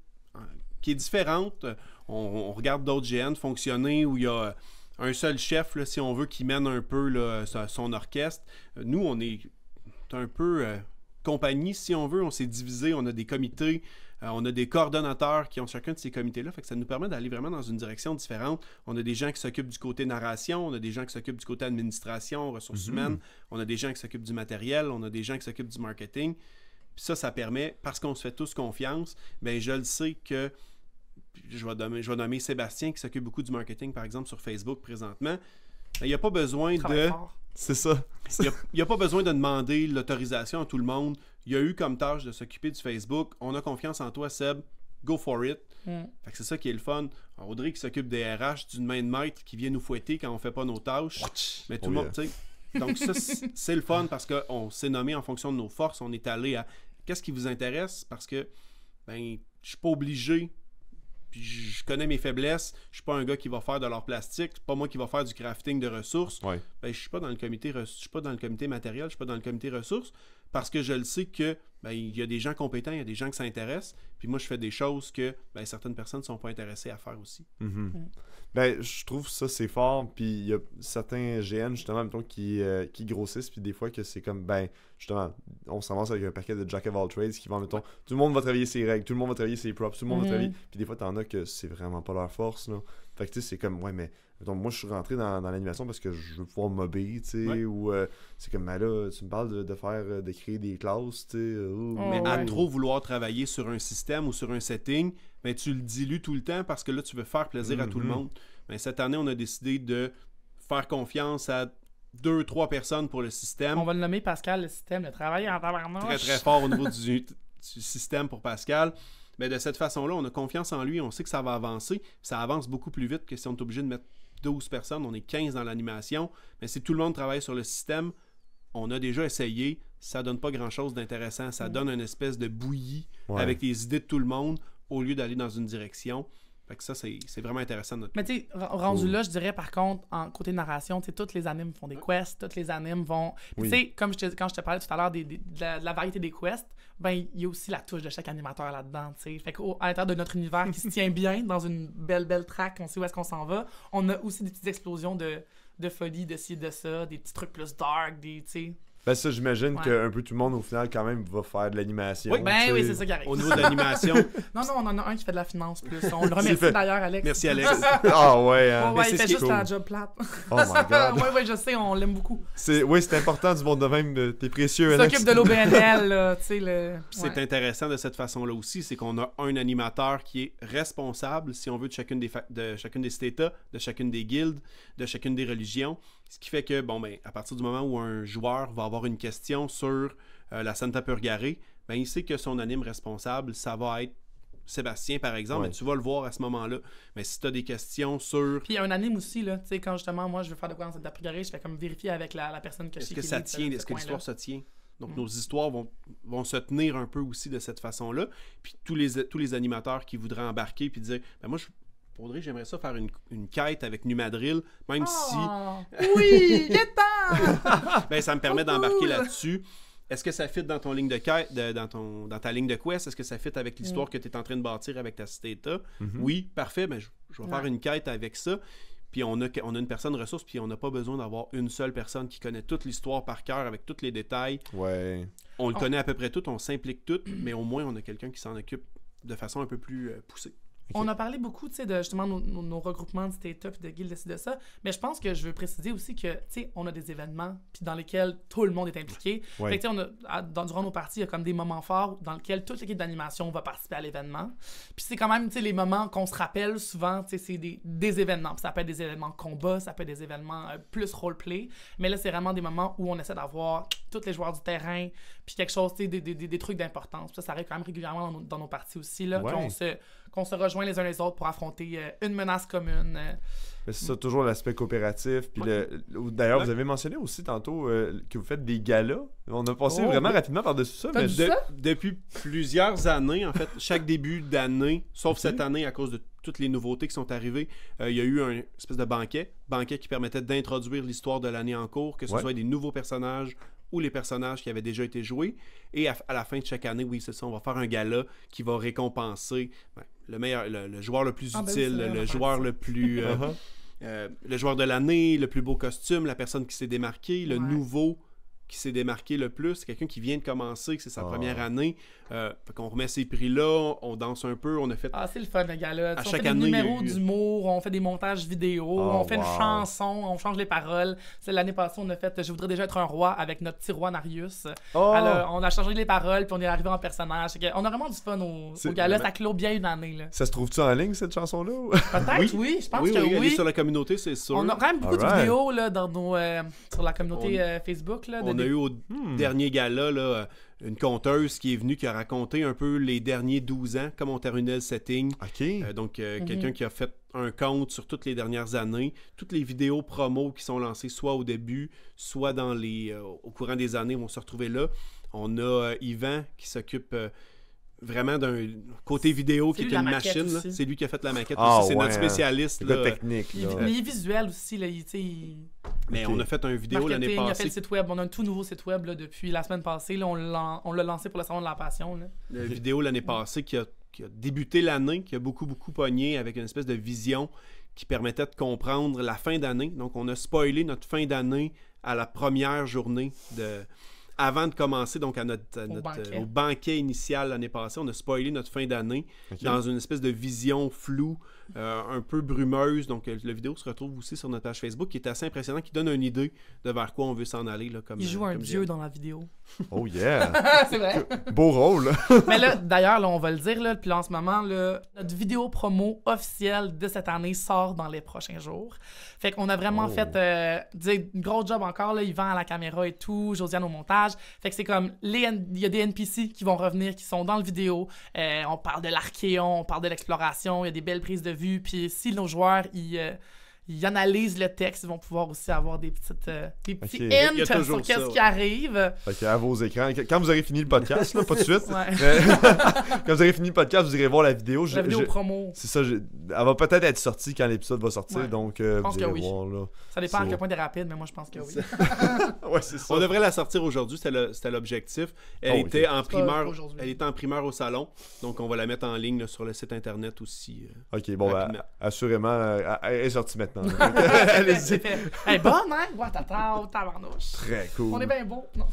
qui est différente. On regarde d'autres GN fonctionner où il y a un seul chef, là, si on veut, qui mène un peu là, son orchestre. Nous, on est un peu compagnie, si on veut. On s'est divisé, on a des comités, on a des coordonnateurs qui ont chacun de ces comités-là. Fait que ça nous permet d'aller vraiment dans une direction différente. On a des gens qui s'occupent du côté narration, on a des gens qui s'occupent du côté administration, ressources humaines, on a des gens qui s'occupent du matériel, on a des gens qui s'occupent du marketing. Puis ça permet, parce qu'on se fait tous confiance, ben je le sais que je vais nommer Sébastien qui s'occupe beaucoup du marketing, par exemple, sur Facebook présentement. Il n'y a pas besoin Travaille de... fort. C'est ça. Il n'y a pas besoin de demander l'autorisation à tout le monde. Il y a eu comme tâche de s'occuper du Facebook. On a confiance en toi, Seb. Go for it. Mm. Fait que c'est ça qui est le fun. Alors, Audrey qui s'occupe des RH d'une main de maître qui vient nous fouetter quand on fait pas nos tâches. Mais tout Oh le monde, yeah. tu sais. Donc ça, c'est le fun parce qu'on s'est nommé en fonction de nos forces. On est allé à qu'est-ce qui vous intéresse parce que ben je suis pas obligé. Puis je connais mes faiblesses. Je suis pas un gars qui va faire de l'art plastique. C'est pas moi qui va faire du crafting de ressources. Ouais. Ben, je suis pas dans le comité matériel, je suis pas dans le comité ressources parce que je le sais que ben, il y a des gens compétents, il y a des gens qui s'intéressent, puis moi, je fais des choses que ben, certaines personnes ne sont pas intéressées à faire aussi. Ben, je trouve ça, c'est fort, puis il y a certains GN, justement, mettons, qui grossissent, puis des fois que c'est comme, ben, justement, on s'avance avec un paquet de Jack of all trades qui vont, mettons, tout le monde va travailler ses règles, tout le monde va travailler ses props, tout le monde va travailler, puis des fois, t'en as que c'est vraiment pas leur force, là. Fait que, tu sais, c'est comme, ouais, mais, mettons, moi, je suis rentré dans l'animation parce que je veux pouvoir mobber, tu sais, ou c'est comme, ben là, tu me parles de créer des classes, tu sais. Mais à trop vouloir travailler sur un système ou sur un setting, ben, tu le dilues tout le temps parce que là, tu veux faire plaisir à tout le monde. Ben, cette année, on a décidé de faire confiance à 2-3 personnes pour le système. On va le nommer Pascal, le système, le travail en tabarnouche. Très, très fort au niveau du système pour Pascal. Mais de cette façon-là, on a confiance en lui, on sait que ça va avancer. Ça avance beaucoup plus vite que si on est obligé de mettre 12 personnes. On est 15 dans l'animation. Mais si tout le monde travaille sur le système, on a déjà essayé. Ça donne pas grand-chose d'intéressant. Ça donne une espèce de bouillie avec les idées de tout le monde au lieu d'aller dans une direction. Fait que ça, c'est vraiment intéressant. Mais tu sais, rendu là, je dirais par contre, en côté narration, tu sais, toutes les animes font des quests, toutes les animes vont... Tu sais, comme quand je te parlais tout à l'heure de la variété des quests, ben il y a aussi la touche de chaque animateur là-dedans, tu sais. Fait qu'à l'intérieur de notre univers qui se tient bien, dans une belle track, on sait où est-ce qu'on s'en va, on a aussi des petites explosions de folie, de ci, de ça, des petits trucs plus dark, des, tu sais... Ben ça, j'imagine qu'un peu tout le monde, au final, quand même, va faire de l'animation. Oui, ben oui, c'est ça qui arrive. Au niveau de l'animation... non, on en a un qui fait de la finance plus. On le remercie d'ailleurs, Alex. Merci, Alex. Ah ouais, hein. Ouais, il fait juste la job plate. Oh my God. Ouais, je sais, on l'aime beaucoup. Oui, c'est important du monde de même. T'es précieux, Il s'occupe de l'OBNL, là, tu sais. C'est intéressant de cette façon-là aussi, c'est qu'on a un animateur qui est responsable, si on veut, de chacune des États, de chacune des guildes, de chacune des religions. Ce qui fait que, bon, ben, à partir du moment où un joueur va avoir une question sur la Santa Purgare, ben, il sait que son anime responsable, ça va être Sébastien, par exemple, et tu vas le voir à ce moment-là. Mais si tu as des questions sur... Puis il y a un anime aussi, là, tu sais, quand justement, moi, je veux faire de quoi dans Santa Purgare, je fais comme vérifier avec la personne que je sais. Est-ce que ça tient? Est-ce que l'histoire se tient? Donc, nos histoires vont se tenir un peu aussi de cette façon-là. Puis tous les animateurs qui voudraient embarquer puis dire, ben moi, Audrey, j'aimerais ça faire une quête avec Numadril, même si... Oui, il est temps! Ben, ça me permet d'embarquer là-dessus. Est-ce que ça fit dans ton ligne de quête, dans ta ligne de quest? Est-ce que ça fit avec l'histoire que tu es en train de bâtir avec ta cité-état? Oui, parfait, ben, je vais faire une quête avec ça. Puis on a une personne ressource, puis on n'a pas besoin d'avoir une seule personne qui connaît toute l'histoire par cœur, avec tous les détails. Ouais. On le connaît à peu près tout, on s'implique tout, mais au moins on a quelqu'un qui s'en occupe de façon un peu plus poussée. Okay. On a parlé beaucoup, tu sais, de justement nos regroupements de state up, de guildes, de ça. Mais je pense que je veux préciser aussi que, tu sais, on a des événements puis dans lesquels tout le monde est impliqué. Fait que, tu sais, durant nos parties, il y a comme des moments forts dans lesquels toute l'équipe d'animation va participer à l'événement. Puis c'est quand même, tu sais, les moments qu'on se rappelle souvent, tu sais, c'est des événements. Puis ça peut être des événements de combat, ça peut être des événements plus roleplay. Mais là, c'est vraiment des moments où on essaie d'avoir tous les joueurs du terrain puis quelque chose, tu sais, des trucs d'importance. Puis ça arrive quand même régulièrement dans nos parties aussi, là, qu'on se rejoint les uns les autres pour affronter une menace commune. C'est ça, toujours l'aspect coopératif. Puis d'ailleurs, vous avez mentionné aussi tantôt que vous faites des galas. On a passé vraiment rapidement par-dessus ça. Mais depuis plusieurs années, en fait, chaque début d'année, sauf cette année à cause de toutes les nouveautés qui sont arrivées, il y a eu un espèce de banquet qui permettait d'introduire l'histoire de l'année en cours, que ce soit des nouveaux personnages ou les personnages qui avaient déjà été joués. Et à la fin de chaque année, oui, c'est ça, on va faire un gala qui va récompenser le meilleur, le joueur le plus utile, le joueur le plus... le joueur de l'année, le plus beau costume, la personne qui s'est démarquée, le nouveau qui s'est démarqué le plus, quelqu'un qui vient de commencer, que c'est sa première année. Fait qu'on remet ces prix-là, on danse un peu, on a fait... Ah, c'est le fun, le gars-là. À on chaque fait année, des numéros d'humour, on fait des montages vidéo, on fait une chanson, on change les paroles. L'année passée, on a fait « Je voudrais déjà être un roi » avec notre petit roi Narius. Alors, on a changé les paroles, puis on est arrivé en personnage. On a vraiment du fun au gars-là. Ça clôt bien une année. Là. Ça se trouve-tu en ligne, cette chanson-là? Peut-être, oui. Je pense que oui. Elle est sur la communauté, c'est sûr. On a quand même beaucoup de vidéos là, sur la communauté Facebook. Là, on a eu au dernier gala là, une conteuse qui est venue, qui a raconté un peu les derniers 12 ans, comment on terminait le setting. Donc, quelqu'un qui a fait un compte sur toutes les dernières années, toutes les vidéos promos qui sont lancées soit au début, soit au courant des années où on se retrouvait là. On a Yvan qui s'occupe vraiment d'un côté vidéo qui lui est la une maquette machine. Là. aussi. C'est lui qui a fait la maquette Ah, aussi. C'est ouais, notre spécialiste. C'est le Là. technique. Il, Là. mais il est visuel aussi, là, tu sais, Mais Ok. on a fait un vidéo l'année marketing, il a fait passée. le site web. On a un tout nouveau site web là, depuis la semaine passée. Là, on l'a lancé pour le salon de la passion. Là. La vidéo l'année passée qui a débuté l'année, qui a beaucoup pogné avec une espèce de vision qui permettait de comprendre la fin d'année. Donc, on a spoilé notre fin d'année à la première journée avant de commencer donc au banquet initial l'année passée. On a spoilé notre fin d'année dans une espèce de vision floue, un peu brumeuse. Donc, la vidéo se retrouve aussi sur notre page Facebook, qui est assez impressionnant, qui donne une idée de vers quoi on veut s'en aller. Là, Il joue un dieu dans la vidéo. Oh yeah! C'est vrai. Beau rôle! Mais là, d'ailleurs, là, on va le dire, là, puis là, en ce moment, là, notre vidéo promo officielle de cette année sort dans les prochains jours. Fait qu'on a vraiment fait une grosse job encore. Là, Yvan à la caméra et tout, Josiane au montage. Fait que c'est comme, il y a des NPC qui vont revenir, qui sont dans le vidéo. On parle de l'Archéon, on parle de l'exploration, il y a des belles prises de vue. Puis si nos joueurs, ils analysent le texte, ils vont pouvoir aussi avoir des petits hints sur qu'est-ce qui arrive. Fait que à vos écrans, quand vous aurez fini le podcast, là, pas de suite, Ouais. quand vous aurez fini le podcast, vous irez voir la vidéo. La vidéo promo. C'est ça, elle va peut-être être sortie quand l'épisode va sortir, Ouais. donc pense vous que irez oui. voir. Là. Ça dépend à quel point t'es rapide, mais moi, je pense que oui. Ouais, c'est ça. On devrait la sortir aujourd'hui, c'était l'objectif. Elle était en primeur. aujourd'hui. Elle était en primeur au salon, donc on va la mettre en ligne là, sur le site internet aussi. Ok, bon, rapidement. Assurément, elle est sortie maintenant. C'est fait. Hey, bonne, hein? Ouais, tabarnouche. Très cool. On est bien beau. Non.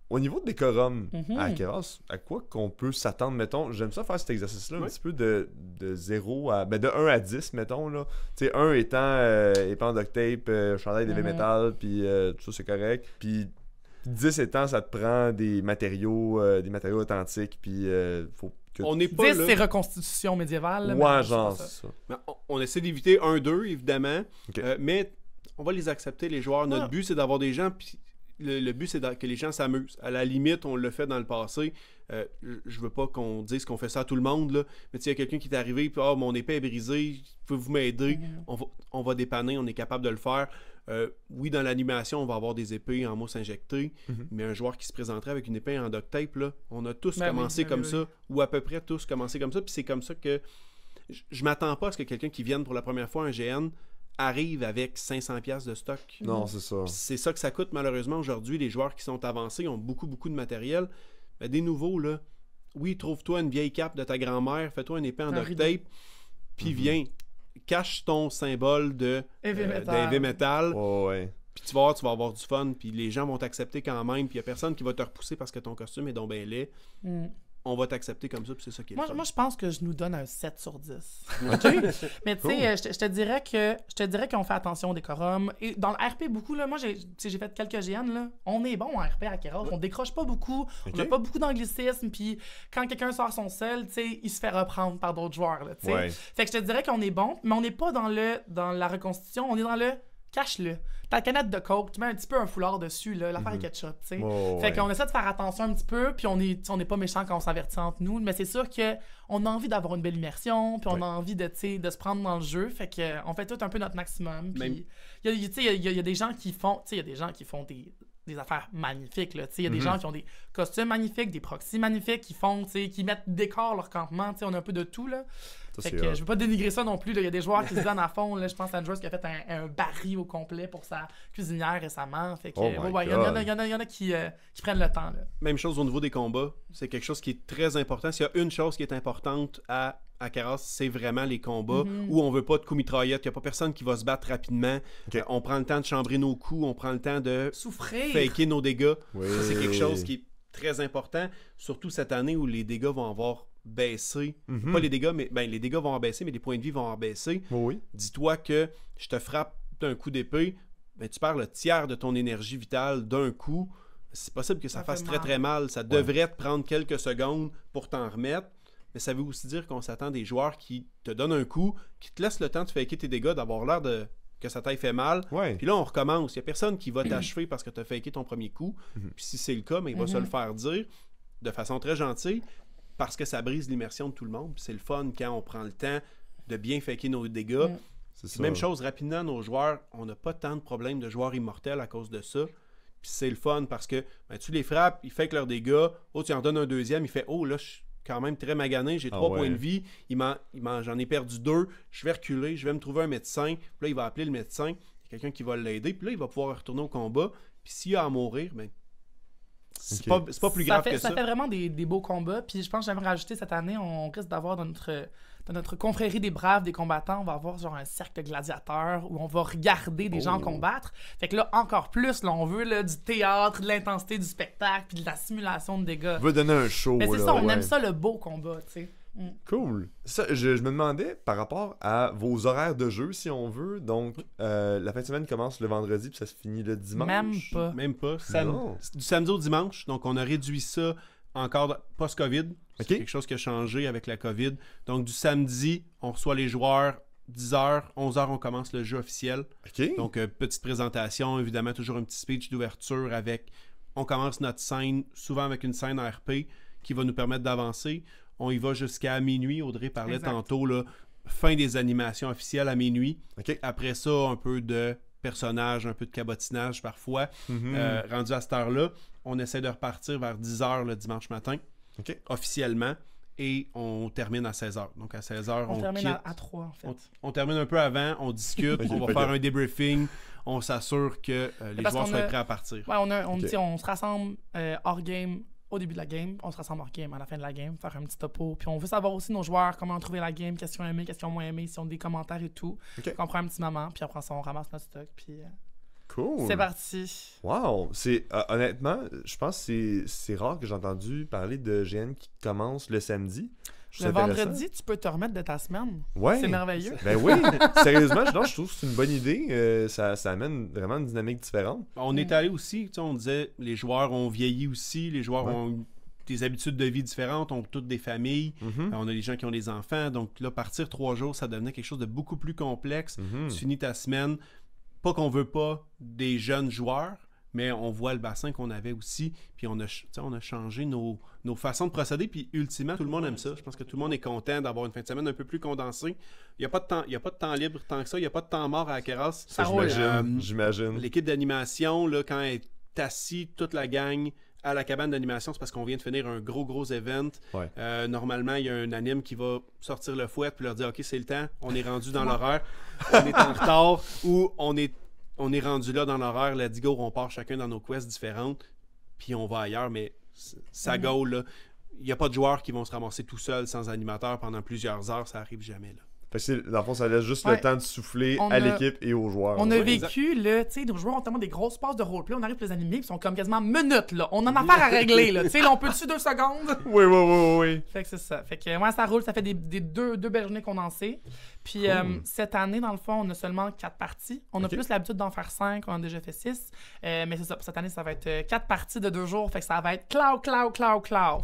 Au niveau de décorum Mhm. à Keras, à quoi qu'on peut s'attendre, mettons, j'aime ça faire cet exercice-là, un petit peu de 0 à... Ben de 1 à 10, mettons, là. Tu sais, 1 étant épée en duct tape, chandail d'heavy metal, puis tout ça, c'est correct. Puis 10 étant, ça te prend des matériaux authentiques, puis faut que... On n'est pas 10, là. c'est reconstitution médiévale. là, mais Ouais, c'est genre, pas ça. c'est ça. Mais on essaie d'éviter 1-2, évidemment. Ok. Mais on va les accepter, les joueurs. Notre but, c'est d'avoir des gens... Puis le but, c'est que les gens s'amusent. À la limite, on l'a fait dans le passé. Je veux pas qu'on dise qu'on fait ça à tout le monde, là. Mais s'il y a quelqu'un qui est arrivé, puis mon épée est brisée, pouvez-vous m'aider? On va dépanner, on est capable de le faire. Oui, dans l'animation, on va avoir des épées en mousse injectée, mais un joueur qui se présenterait avec une épée en duct tape, là, on a tous commencé comme ça, ou à peu près tous commencé comme ça, puis c'est comme ça que je m'attends pas à ce que quelqu'un qui vienne pour la première fois à un GN arrive avec 500$ de stock. Non, c'est ça. Puis c'est ça que ça coûte malheureusement aujourd'hui. Les joueurs qui sont avancés ont beaucoup de matériel. Ben, des nouveaux, là, oui, trouve-toi une vieille cape de ta grand-mère, fais-toi une épée en duct tape, puis viens, cache ton symbole de heavy metal, Ouais. puis tu vas avoir du fun, puis les gens vont t'accepter quand même, puis il n'y a personne qui va te repousser parce que ton costume est donc ben laid. On va t'accepter comme ça, puis c'est ça qui est le fun. Moi, je pense que je nous donne un 7 sur 10. Mais tu sais, je te dirais qu'on fait attention au décorum. Et dans le RP, beaucoup, là, moi, j'ai fait quelques GN, là. On est bon en RP à Keras. On décroche pas beaucoup. On n'a pas beaucoup d'anglicisme. Puis quand quelqu'un sort son sel, tu sais, il se fait reprendre par d'autres joueurs, là, tu sais. Ouais. Fait que je te dirais qu'on est bon, mais on n'est pas dans la reconstitution. On est dans le cache-le. Ta canette de coke, tu mets un petit peu un foulard dessus, là, l'affaire est ketchup, tu sais. Fait qu'on essaie de faire attention un petit peu, puis on est pas méchant quand on s'avertit entre nous, mais c'est sûr qu'on a envie d'avoir une belle immersion, puis on a envie de se prendre dans le jeu, fait qu'on fait tout un peu notre maximum. Puis il y a des gens qui font, des affaires magnifiques, là, il y a des gens qui ont des costumes magnifiques, des proxys magnifiques, qui mettent décor leur campement, on a un peu de tout, là. Fait que je veux pas dénigrer ça non plus, il y a des joueurs qui se donnent à fond, là. Je pense à une joueuse qui a fait un baril au complet pour sa cuisinière récemment, fait que il y en a qui prennent le temps, là. Même chose au niveau des combats, c'est quelque chose qui est très important. S'il y a une chose qui est importante à Keras, c'est vraiment les combats où on veut pas de coups mitraillettes, il n'y a pas personne qui va se battre rapidement. On prend le temps de chambrer nos coups, on prend le temps de souffrir, faker nos dégâts. Oui. Ça, c'est quelque chose qui est très important, surtout cette année où les dégâts vont avoir baissé. Pas les dégâts, mais les dégâts vont avoir baissé, mais les points de vie vont avoir baissé. Oui. Dis-toi que je te frappe d'un coup d'épée, tu perds le tiers de ton énergie vitale d'un coup. C'est possible que ça fasse très très mal. Ça devrait te prendre quelques secondes pour t'en remettre. Mais ça veut aussi dire qu'on s'attend des joueurs qui te donnent un coup, qui te laissent le temps de faker tes dégâts, d'avoir l'air de que ça t'aille fait mal. Ouais. Puis là, on recommence. Il n'y a personne qui va t'achever parce que tu as faké ton premier coup. Puis si c'est le cas, mais il va se le faire dire de façon très gentille parce que ça brise l'immersion de tout le monde. Puis c'est le fun quand on prend le temps de bien faker nos dégâts. C'est ça. Même chose, rapidement, nos joueurs, on n'a pas tant de problèmes de joueurs immortels à cause de ça. Puis c'est le fun parce que tu les frappes, ils font leurs dégâts. Oh, tu en donnes un deuxième, il fait oh là, je suis quand même très magané, j'ai 3 points de vie. J'en ai perdu 2. Je vais reculer, je vais me trouver un médecin. Puis là, il va appeler le médecin. Il y a quelqu'un qui va l'aider. Puis là, il va pouvoir retourner au combat. Puis s'il a à mourir, c'est pas plus grave que ça. Ça fait vraiment des beaux combats. Puis je pense que j'aimerais rajouter cette année, on risque d'avoir dans notre confrérie des braves, des combattants, on va avoir genre un cercle de gladiateurs où on va regarder des gens combattre. Fait que là, encore plus, là, on veut là, du théâtre, de l'intensité du spectacle, puis de la simulation de dégâts. On veut donner un show. Mais c'est ça, on aime ça, le beau combat, tu sais. Cool. Ça, je me demandais par rapport à vos horaires de jeu, si on veut. Donc, la fin de semaine commence le vendredi puis ça se finit le dimanche. Même pas. Du samedi au dimanche. Donc, on a réduit ça encore post-COVID. C'est quelque chose qui a changé avec la COVID. Donc, du samedi, on reçoit les joueurs. 10h, 11h, on commence le jeu officiel. Donc, petite présentation, évidemment, toujours un petit speech d'ouverture avec... On commence notre scène, souvent avec une scène en RP qui va nous permettre d'avancer. On y va jusqu'à minuit. Audrey parlait tantôt, là, fin des animations officielles à minuit. Après ça, un peu de personnages, un peu de cabotinage parfois. Rendu à cette heure-là, on essaie de repartir vers 10h le dimanche matin, officiellement, et on termine à 16h. Donc à 16h, on termine quitte. À 3, en fait. On termine un peu avant, on discute, on va faire un débriefing, on s'assure que les joueurs soient prêts à partir. Ouais, on se rassemble hors game au début de la game, on se rassemble hors game à la fin de la game, faire un petit topo. Puis on veut savoir aussi nos joueurs, comment ont trouvé la game, qu'est-ce qu'ils ont aimé, qu'est-ce qu'ils ont moins aimé, s'ils ont des commentaires et tout. On prend un petit moment, puis après ça, on ramasse notre stock, puis cool. C'est parti. Wow! C'est, honnêtement, je pense que c'est rare que j'ai entendu parler de GN qui commence le samedi. Le vendredi, tu peux te remettre de ta semaine. Ouais. C'est merveilleux. Ben oui, sérieusement, je trouve que c'est une bonne idée. Ça amène vraiment une dynamique différente. On est allé aussi, on disait, les joueurs ont vieilli aussi, les joueurs ont des habitudes de vie différentes, ont toutes des familles, on a des gens qui ont des enfants, donc là, partir 3 jours, ça devenait quelque chose de beaucoup plus complexe. Tu finis ta semaine, pas qu'on veut pas des jeunes joueurs, mais on voit le bassin qu'on avait aussi, puis on a changé nos façons de procéder, puis ultimement, tout le monde aime ça. Je pense que tout le monde est content d'avoir une fin de semaine un peu plus condensée. Il n'y a pas de temps libre tant que ça, il n'y a pas de temps mort à Akeras. J'imagine. L'équipe d'animation, là, quand elle est assise, toute la gang, à la cabane d'animation, c'est parce qu'on vient de finir un gros event. Normalement, il y a un anime qui va sortir le fouet, puis leur dire « Ok, c'est le temps, on est rendu dans l'horaire, on est en retard, ou on est rendu là dans l'horaire, let's go, on part chacun dans nos quests différentes, puis on va ailleurs, mais ça go, là. Il n'y a pas de joueurs qui vont se ramasser tout seuls sans animateur pendant plusieurs heures, ça arrive jamais, là. Fait que dans le fond, ça laisse juste le temps de souffler à l'équipe et aux joueurs. On a vécu, là, tu sais, nos joueurs ont tellement des grosses passes de roleplay, on arrive pour les animés, ils sont comme quasiment minutes, là. On a une affaire à régler, là. Tu sais, là, on peut dessus 2 secondes. Oui. Fait que c'est ça. Fait que, moi, ça roule, ça fait des deux belles journées condensées. Puis cette année, dans le fond, on a seulement 4 parties. On a plus l'habitude d'en faire 5, on a déjà fait 6. Mais c'est ça, pour cette année, ça va être 4 parties de 2 jours. Fait que ça va être cloud.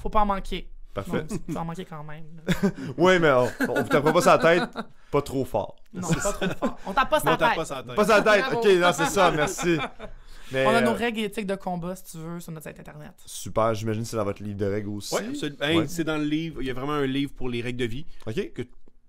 Faut pas en manquer. Parfait. Non, tu peux en manquer quand même. Oui, mais on ne tape pas sa tête, pas trop fort. Non, pas trop fort. On tape pas sa tête. Pas sa tête. Ok, non, c'est ça, merci. Mais, on a nos règles éthiques de combat, si tu veux, sur notre site internet. Super, j'imagine que c'est dans votre livre de règles aussi. Oui, c'est dans le livre. Il y a vraiment un livre pour les règles de vie.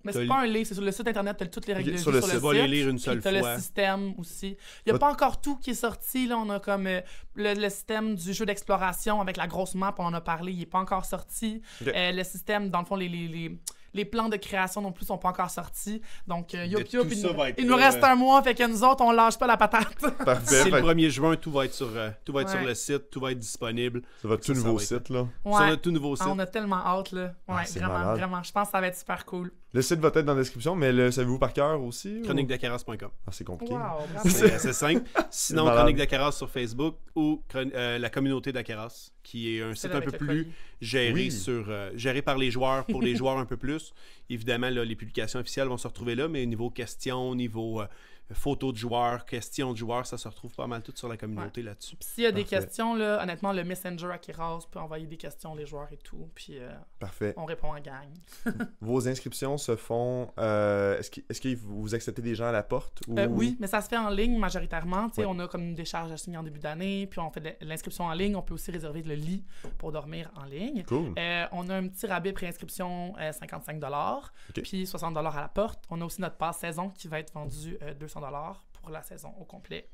Mais c'est pas un livre, c'est sur le site internet, tu as toutes les règles de vie sur le site. Tu vas les lire une seule fois. Tu as le système aussi. Il n'y a pas encore tout qui est sorti. Là, on a comme le système du jeu d'exploration avec la grosse map, on en a parlé, il n'est pas encore sorti. Le système, dans le fond, les plans de création non plus sont pas encore sortis. Donc, il nous reste un mois, fait que nous autres, on lâche pas la patate. Parfait. C'est le 1er juin, tout va être sur le site, tout va être disponible. C'est votre tout nouveau site, là. Sur notre tout nouveau site. On a tellement hâte, là. Ouais, vraiment. Je pense que ça va être super cool. Le site va être dans la description, mais le savez-vous par cœur aussi? chroniquedakeras.com. C'est compliqué. Wow, c'est simple. Sinon, Chronique d'Akeras sur Facebook ou la communauté d'Akeras, qui est un site un peu plus géré par les joueurs, pour les joueurs un peu plus. Évidemment, là, les publications officielles vont se retrouver là, mais niveau questions, niveau photos de joueurs, questions de joueurs, ça se retrouve pas mal tout sur la communauté là-dessus. Puis s'il y a des questions, là, honnêtement, le Messenger Akeras peut envoyer des questions les joueurs et tout, puis parfait. On répond en gang. Vos inscriptions se font... Est-ce que vous acceptez des gens à la porte? Ou... Oui, mais ça se fait en ligne majoritairement. On a comme des charges à signer en début d'année, puis on fait l'inscription en ligne. On peut aussi réserver le lit pour dormir en ligne. Cool. On a un petit rabais pré-inscription, $55, puis $60 à la porte. On a aussi notre passe saison qui va être vendu $200 pour la saison au complet.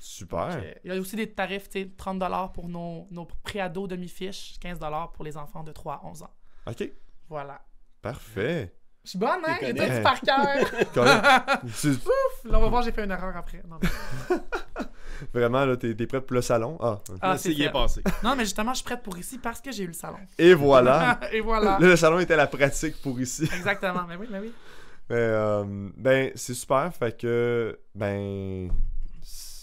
Super. Il y a aussi des tarifs, tu sais, 30$ pour nos pré-ados demi-fiches, 15$ pour les enfants de 3 à 11 ans. OK. Voilà. Parfait. Je suis bonne, hein? Tu J'ai connais. tout dit par cœur. Là, on va voir, j'ai fait une erreur après. Non, Vraiment, là, t'es prête pour le salon? Ah. Ah, C'est y fait. est passé. Non, mais justement, je suis prête pour ici parce que j'ai eu le salon. Et voilà. Et voilà. Là, le salon était la pratique pour ici. Exactement. Mais oui, mais oui. Ben, c'est super. Fait que,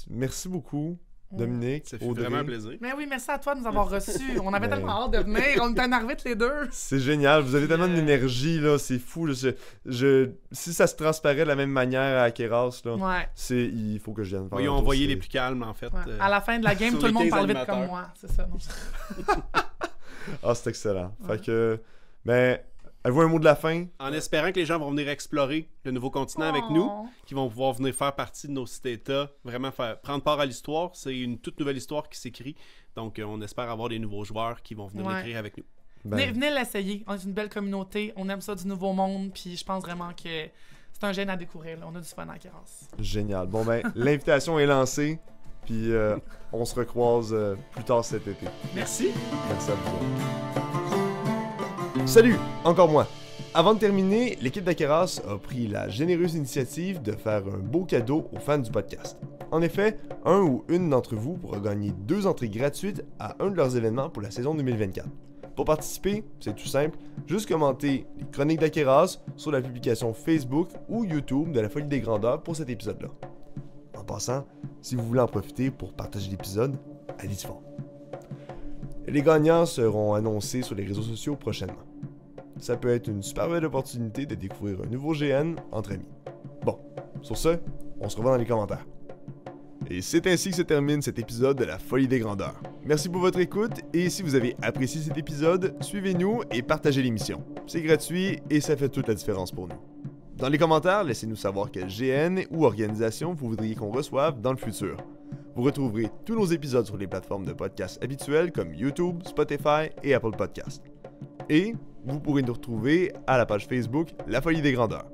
merci beaucoup, Dominique, Ça fait Audrey. vraiment un plaisir. Mais oui, merci à toi de nous avoir reçus. On avait Ben- tellement hâte de venir. On était énervés tous les deux. C'est génial. Vous avez tellement d'énergie, là. C'est fou. Là. Si ça se transparaît de la même manière à Akeras, là, Ouais. il faut que je vienne faire Ils un ont tour, envoyé c'est- les plus calmes, en fait. Ouais. À la fin de la game, sur tout le les monde 15 parle vite animateurs. comme moi. C'est ça. Non. Ah, c'est excellent. Ouais. Fait que, avez-vous un mot de la fin? En espérant que les gens vont venir explorer le nouveau continent avec nous, Oh. qui vont pouvoir venir faire partie de nos cités-États, vraiment prendre part à l'histoire. C'est une toute nouvelle histoire qui s'écrit. Donc, on espère avoir des nouveaux joueurs qui vont venir Ouais. l'écrire avec nous. Venez l'essayer. On est une belle communauté. On aime ça du nouveau monde. Puis je pense vraiment que c'est un gène à découvrir. Là. On a du fun à Keras. Génial. Bon, l'invitation est lancée. Puis, on se recroise plus tard cet été. Merci. Merci à vous. Salut, encore moi. Avant de terminer, l'équipe d'Akeras a pris la généreuse initiative de faire un beau cadeau aux fans du podcast. En effet, un ou une d'entre vous pourra gagner 2 entrées gratuites à un de leurs événements pour la saison 2024. Pour participer, c'est tout simple, juste commenter les chroniques d'Akeras sur la publication Facebook ou YouTube de la Folie des Grandeurs pour cet épisode-là. En passant, si vous voulez en profiter pour partager l'épisode, allez-y fort. Les gagnants seront annoncés sur les réseaux sociaux prochainement. Ça peut être une super belle opportunité de découvrir un nouveau GN entre amis. Bon, sur ce, on se revoit dans les commentaires. Et c'est ainsi que se termine cet épisode de la Folie des Grandeurs. Merci pour votre écoute et si vous avez apprécié cet épisode, suivez-nous et partagez l'émission. C'est gratuit et ça fait toute la différence pour nous. Dans les commentaires, laissez-nous savoir quel GN ou organisation vous voudriez qu'on reçoive dans le futur. Vous retrouverez tous nos épisodes sur les plateformes de podcasts habituelles comme YouTube, Spotify et Apple Podcasts. Et vous pourrez nous retrouver à la page Facebook La Folie des Grandeurs.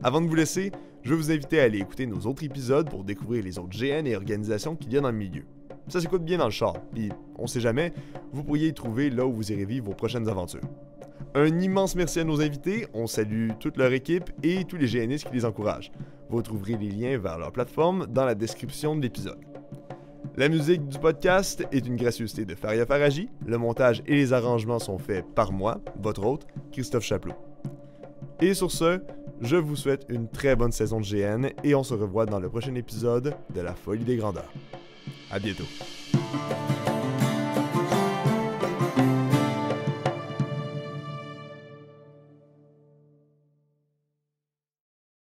Avant de vous laisser, je vais vous inviter à aller écouter nos autres épisodes pour découvrir les autres GN et organisations qu'il y a dans le milieu. Ça s'écoute bien dans le char, puis on sait jamais, vous pourriez y trouver là où vous irez vivre vos prochaines aventures. Un immense merci à nos invités, on salue toute leur équipe et tous les GNistes qui les encouragent. Vous retrouverez les liens vers leur plateforme dans la description de l'épisode. La musique du podcast est une gracieuseté de Faria Faraji, le montage et les arrangements sont faits par moi, votre hôte, Christophe Chapelot. Et sur ce, je vous souhaite une très bonne saison de GN et on se revoit dans le prochain épisode de La Folie des Grandeurs. À bientôt.